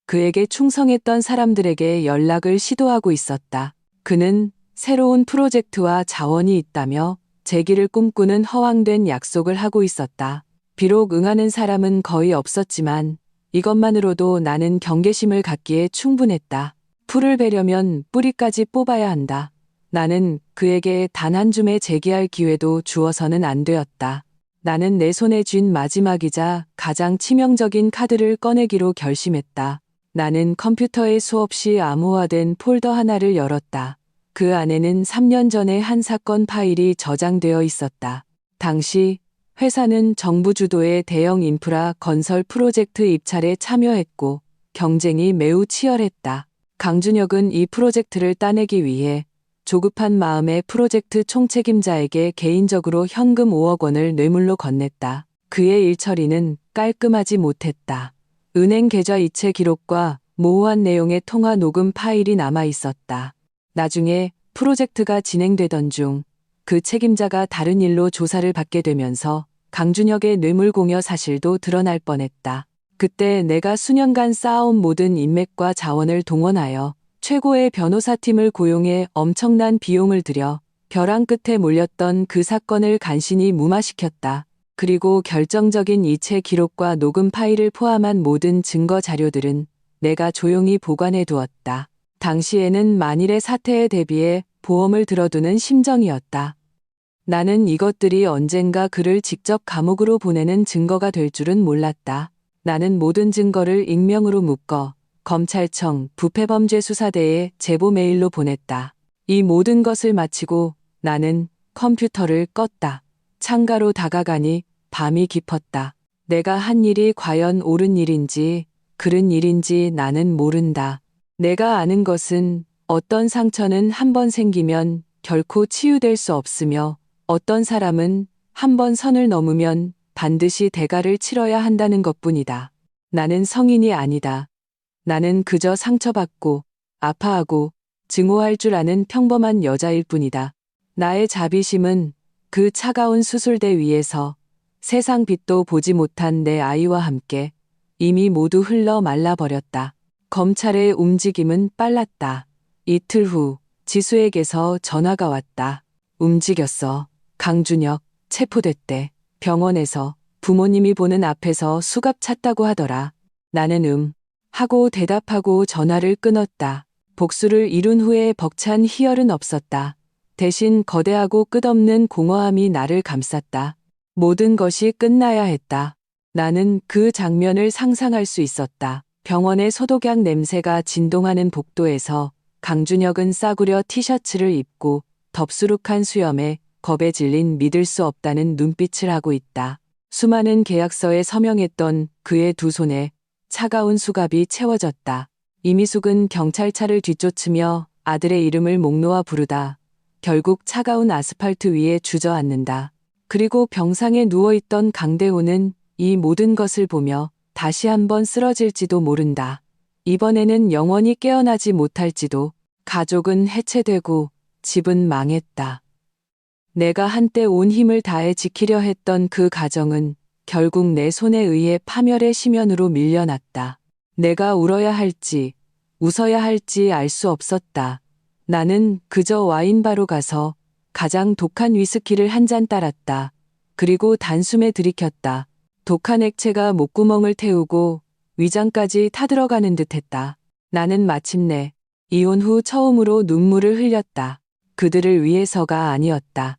Speaker 1: 그에게 충성했던 사람들에게 연락을 시도하고 있었다. 그는 새로운 프로젝트와 자원이 있다며 재기를 꿈꾸는 허황된 약속을 하고 있었다. 비록 응하는 사람은 거의 없었지만 이것만으로도 나는 경계심을 갖기에 충분했다. 풀을 베려면 뿌리까지 뽑아야 한다. 나는 그에게 단 한 줌의 재기할 기회도 주어서는 안 되었다. 나는 내 손에 쥔 마지막이자 가장 치명적인 카드를 꺼내기로 결심했다. 나는 컴퓨터에 수없이 암호화된 폴더 하나를 열었다. 그 안에는 3년 전의 한 사건 파일이 저장되어 있었다. 당시 회사는 정부 주도의 대형 인프라 건설 프로젝트 입찰에 참여했고 경쟁이 매우 치열했다. 강준혁은 이 프로젝트를 따내기 위해 조급한 마음에 프로젝트 총책임자에게 개인적으로 현금 5억 원을 뇌물로 건넸다. 그의 일처리는 깔끔하지 못했다. 은행 계좌 이체 기록과 모호한 내용의 통화 녹음 파일이 남아 있었다. 나중에 프로젝트가 진행되던 중 그 책임자가 다른 일로 조사를 받게 되면서 강준혁의 뇌물공여 사실도 드러날 뻔했다. 그때 내가 수년간 쌓아온 모든 인맥과 자원을 동원하여 최고의 변호사팀을 고용해 엄청난 비용을 들여 벼랑 끝에 몰렸던 그 사건을 간신히 무마시켰다. 그리고 결정적인 이체 기록과 녹음 파일을 포함한 모든 증거 자료들은 내가 조용히 보관해 두었다. 당시에는 만일의 사태에 대비해 보험을 들어두는 심정이었다. 나는 이것들이 언젠가 그를 직접 감옥으로 보내는 증거가 될 줄은 몰랐다. 나는 모든 증거를 익명으로 묶어 검찰청 부패범죄수사대에 제보 메일로 보냈다. 이 모든 것을 마치고 나는 컴퓨터를 껐다. 창가로 다가가니 밤이 깊었다. 내가 한 일이 과연 옳은 일인지 그른 일인지 나는 모른다. 내가 아는 것은 어떤 상처는 한 번 생기면 결코 치유될 수 없으며 어떤 사람은 한 번 선을 넘으면 반드시 대가를 치러야 한다는 것뿐이다. 나는 성인이 아니다. 나는 그저 상처받고 아파하고 증오할 줄 아는 평범한 여자일 뿐이다. 나의 자비심은 그 차가운 수술대 위에서 세상 빛도 보지 못한 내 아이와 함께 이미 모두 흘러 말라버렸다. 검찰의 움직임은 빨랐다. 이틀 후 지수에게서 전화가 왔다. 움직였어. 강준혁 체포됐대. 병원에서 부모님이 보는 앞에서 수갑 찼다고 하더라. 나는 하고 대답하고 전화를 끊었다. 복수를 이룬 후에 벅찬 희열은 없었다. 대신 거대하고 끝없는 공허함이 나를 감쌌다. 모든 것이 끝나야 했다. 나는 그 장면을 상상할 수 있었다. 병원의 소독약 냄새가 진동하는 복도에서 강준혁은 싸구려 티셔츠를 입고 덥수룩한 수염에 겁에 질린 믿을 수 없다는 눈빛을 하고 있다. 수많은 계약서에 서명했던 그의 두 손에 차가운 수갑이 채워졌다. 이미숙은 경찰차를 뒤쫓으며 아들의 이름을 목 놓아 부르다 결국 차가운 아스팔트 위에 주저앉는다. 그리고 병상에 누워있던 강대호는 이 모든 것을 보며 다시 한번 쓰러질지도 모른다. 이번에는 영원히 깨어나지 못할지도. 가족은 해체되고 집은 망했다. 내가 한때 온 힘을 다해 지키려 했던 그 가정은 결국 내 손에 의해 파멸의 심연으로 밀려났다. 내가 울어야 할지 웃어야 할지 알 수 없었다. 나는 그저 와인바로 가서 가장 독한 위스키를 한 잔 따랐다. 그리고 단숨에 들이켰다. 독한 액체가 목구멍을 태우고 위장까지 타들어가는 듯했다. 나는 마침내 이혼 후 처음으로 눈물을 흘렸다. 그들을 위해서가 아니었다.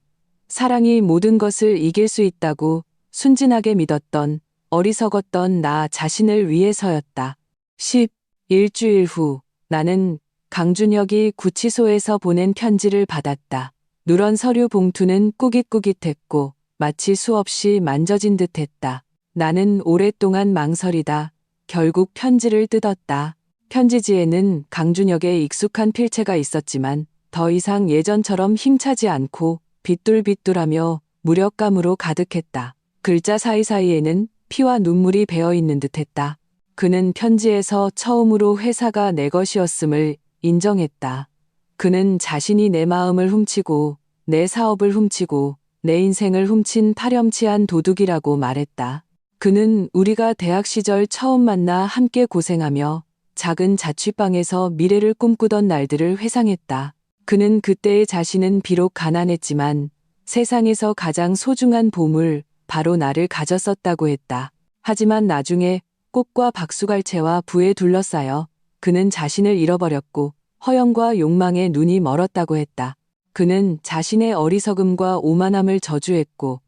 Speaker 1: 사랑이 모든 것을 이길 수 있다고 순진하게 믿었던 어리석었던 나 자신을 위해서였다. 11주일 후 나는 강준혁이 구치소에서 보낸 편지를 받았다. 누런 서류 봉투는 꾸깃꾸깃했고 마치 수없이 만져진 듯했다. 나는 오랫동안 망설이다 결국 편지를 뜯었다. 편지지에는 강준혁의 익숙한 필체가 있었지만 더 이상 예전처럼 힘차지 않고 비뚤비뚤하며 무력감으로 가득했다. 글자 사이사이에는 피와 눈물이 배어있는 듯했다. 그는 편지에서 처음으로 회사가 내 것이었음을 인정했다. 그는 자신이 내 마음을 훔치고 내 사업을 훔치고 내 인생을 훔친 파렴치한 도둑이라고 말했다. 그는 우리가 대학 시절 처음 만나 함께 고생하며 작은 자취방에서 미래를 꿈꾸던 날들을 회상했다. 그는 그때의 자신은 비록 가난했지만 세상에서 가장 소중한 보물, 바로 나를 가졌었다고 했다. 하지만 나중에 꽃과 박수갈채와 부에 둘러싸여 그는 자신을 잃어버렸고 허영과 욕망에 눈이 멀었다고 했다. 그는 자신의 어리석음과 오만함을 저주했고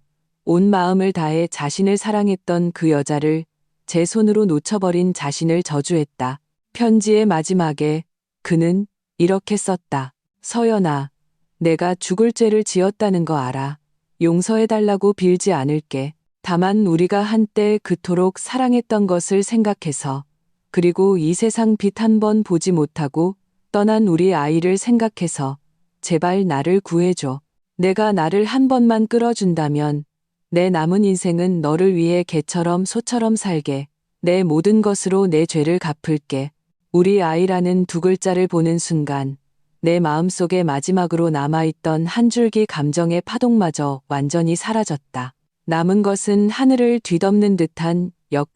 Speaker 1: 온 마음을 다해 자신을 사랑했던 그 여자를 제 손으로 놓쳐버린 자신을 저주했다. 편지의 마지막에 그는 이렇게 썼다. 서연아, 내가 죽을 죄를 지었다는 거 알아. 용서해달라고 빌지 않을게. 다만 우리가 한때 그토록 사랑했던 것을 생각해서 그리고 이 세상 빛 한 번 보지 못하고 떠난 우리 아이를 생각해서 제발 나를 구해줘. 내가 나를 한 번만 끌어준다면 내 남은 인생은 너를 위해 개처럼 소처럼 살게. 내 모든 것으로 내 죄를 갚을게. 우리 아이라는 두 글자를 보는 순간 내 마음속에 마지막으로 남아있던 한 줄기 감정의 파동마저 완전히 사라졌다. 남은 것은 하늘을 뒤덮는 듯한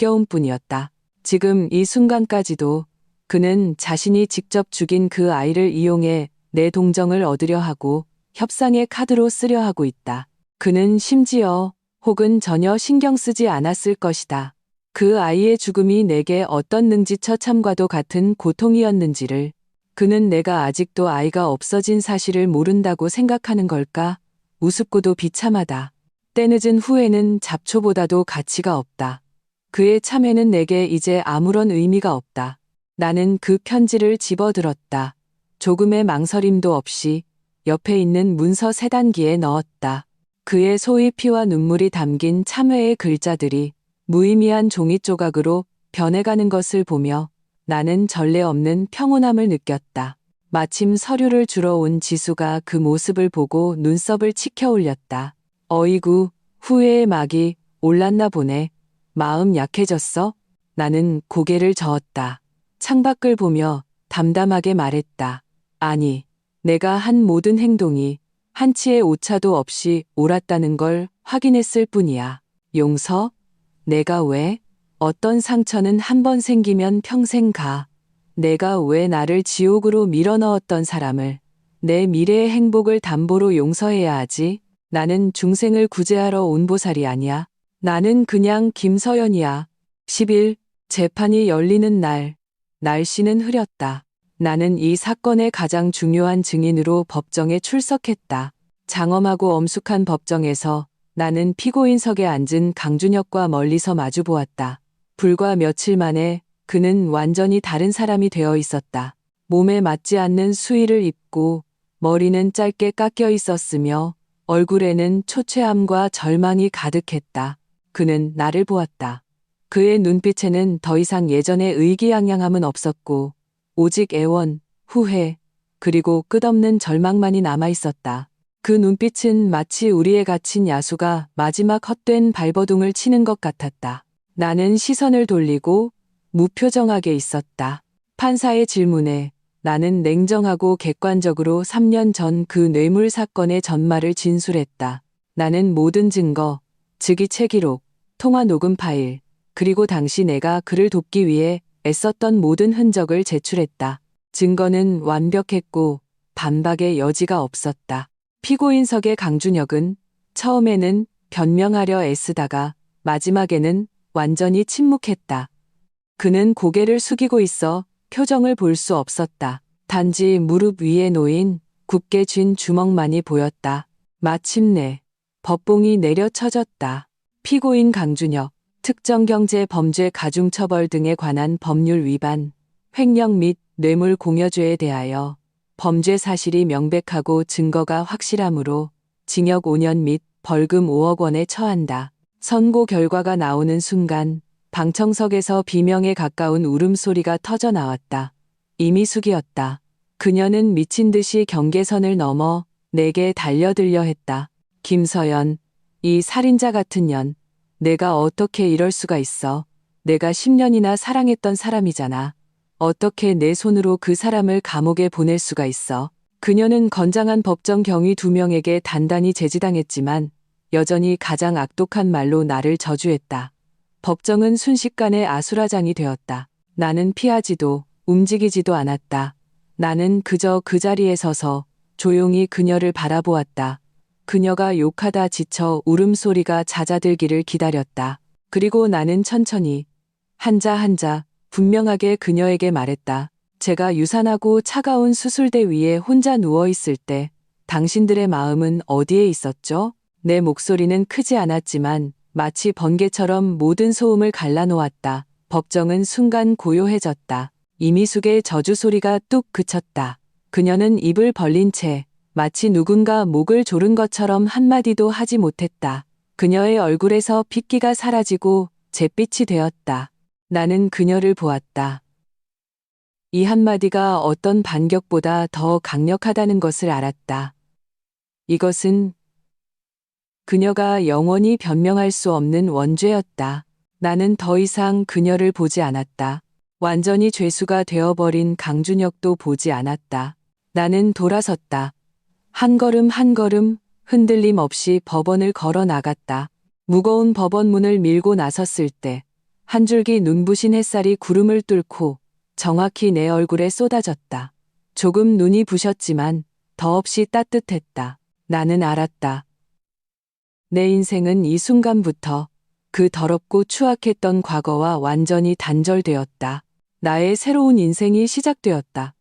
Speaker 1: 역겨움뿐이었다. 지금 이 순간까지도 그는 자신이 직접 죽인 그 아이를 이용해 내 동정을 얻으려 하고 협상의 카드로 쓰려 하고 있다. 그는 심지어 혹은 전혀 신경 쓰지 않았을 것이다. 그 아이의 죽음이 내게 어떤 능지처참과도 같은 고통이었는지를. 그는 내가 아직도 아이가 없어진 사실을 모른다고 생각하는 걸까? 우습고도 비참하다. 때늦은 후회는 잡초보다도 가치가 없다. 그의 참회는 내게 이제 아무런 의미가 없다. 나는 그 편지를 집어들었다. 조금의 망설임도 없이 옆에 있는 문서 세단기에 넣었다. 그의 소의 피와 눈물이 담긴 참회의 글자들이 무의미한 종이 조각으로 변해가는 것을 보며 나는 전례 없는 평온함을 느꼈다. 마침 서류를 주러 온 지수가 그 모습을 보고 눈썹을 치켜 올렸다. 어이구, 후회의 막이 올랐나 보네. 마음 약해졌어? 나는 고개를 저었다. 창밖을 보며 담담하게 말했다. 아니, 내가 한 모든 행동이 한치의 오차도 없이 옳았다는 걸 확인했을 뿐이야. 용서? 내가 왜? 어떤 상처는 한 번 생기면 평생 가. 내가 왜 나를 지옥으로 밀어넣었던 사람을 내 미래의 행복을 담보로 용서해야 하지? 나는 중생을 구제하러 온 보살이 아니야. 나는 그냥 김서연이야. 10일, 재판이 열리는 날, 날씨는 흐렸다. 나는 이 사건의 가장 중요한 증인으로 법정에 출석했다. 장엄하고 엄숙한 법정에서 나는 피고인석에 앉은 강준혁과 멀리서 마주보았다. 불과 며칠 만에 그는 완전히 다른 사람이 되어 있었다. 몸에 맞지 않는 수의를 입고 머리는 짧게 깎여 있었으며 얼굴에는 초췌함과 절망이 가득했다. 그는 나를 보았다. 그의 눈빛에는 더 이상 예전의 의기양양함은 없었고 오직 애원, 후회, 그리고 끝없는 절망만이 남아 있었다. 그 눈빛은 마치 우리의 갇힌 야수가 마지막 헛된 발버둥을 치는 것 같았다. 나는 시선을 돌리고 무표정하게 있었다. 판사의 질문에 나는 냉정하고 객관적으로 3년 전 그 뇌물 사건의 전말을 진술했다. 나는 모든 증거, 즉위체 기록, 통화 녹음 파일, 그리고 당시 내가 그를 돕기 위해 애썼던 모든 흔적을 제출했다. 증거는 완벽했고 반박의 여지가 없었다. 피고인석의 강준혁은 처음에는 변명하려 애쓰다가 마지막에는 완전히 침묵했다. 그는 고개를 숙이고 있어 표정을 볼 수 없었다. 단지 무릎 위에 놓인 굳게 쥔 주먹만이 보였다. 마침내 법봉이 내려쳐졌다. 피고인 강준혁, 특정경제 범죄 가중처벌 등에 관한 법률 위반, 횡령 및 뇌물 공여죄에 대하여 범죄 사실이 명백하고 증거가 확실하므로 징역 5년 및 벌금 5억 원에 처한다. 선고 결과가 나오는 순간 방청석에서 비명에 가까운 울음소리가 터져 나왔다. 이미숙이었다. 그녀는 미친 듯이 경계선을 넘어 내게 달려들려 했다. 김서연, 이 살인자 같은 년, 내가 어떻게 이럴 수가 있어. 내가 10년이나 사랑했던 사람이잖아. 어떻게 내 손으로 그 사람을 감옥에 보낼 수가 있어. 그녀는 건장한 법정 경위 2명에게 단단히 제지당했지만 여전히 가장 악독한 말로 나를 저주했다. 법정은 순식간에 아수라장이 되었다. 나는 피하지도 움직이지도 않았다. 나는 그저 그 자리에 서서 조용히 그녀를 바라보았다. 그녀가 욕하다 지쳐 울음소리가 잦아들기를 기다렸다. 그리고 나는 천천히 한자 한자 분명하게 그녀에게 말했다. 제가 유산하고 차가운 수술대 위에 혼자 누워있을 때 당신들의 마음은 어디에 있었죠? 내 목소리는 크지 않았지만 마치 번개처럼 모든 소음을 갈라놓았다. 법정은 순간 고요해졌다. 이미숙의 저주 소리가 뚝 그쳤다. 그녀는 입을 벌린 채 마치 누군가 목을 조른 것처럼 한마디도 하지 못했다. 그녀의 얼굴에서 핏기가 사라지고 잿빛이 되었다. 나는 그녀를 보았다. 이 한마디가 어떤 반격보다 더 강력하다는 것을 알았다. 이것은 그녀가 영원히 변명할 수 없는 원죄였다. 나는 더 이상 그녀를 보지 않았다. 완전히 죄수가 되어버린 강준혁도 보지 않았다. 나는 돌아섰다. 한 걸음 한 걸음 흔들림 없이 법원을 걸어 나갔다. 무거운 법원 문을 밀고 나섰을 때 한 줄기 눈부신 햇살이 구름을 뚫고 정확히 내 얼굴에 쏟아졌다. 조금 눈이 부셨지만 더없이 따뜻했다. 나는 알았다. 내 인생은 이 순간부터 그 더럽고 추악했던 과거와 완전히 단절되었다. 나의 새로운 인생이 시작되었다.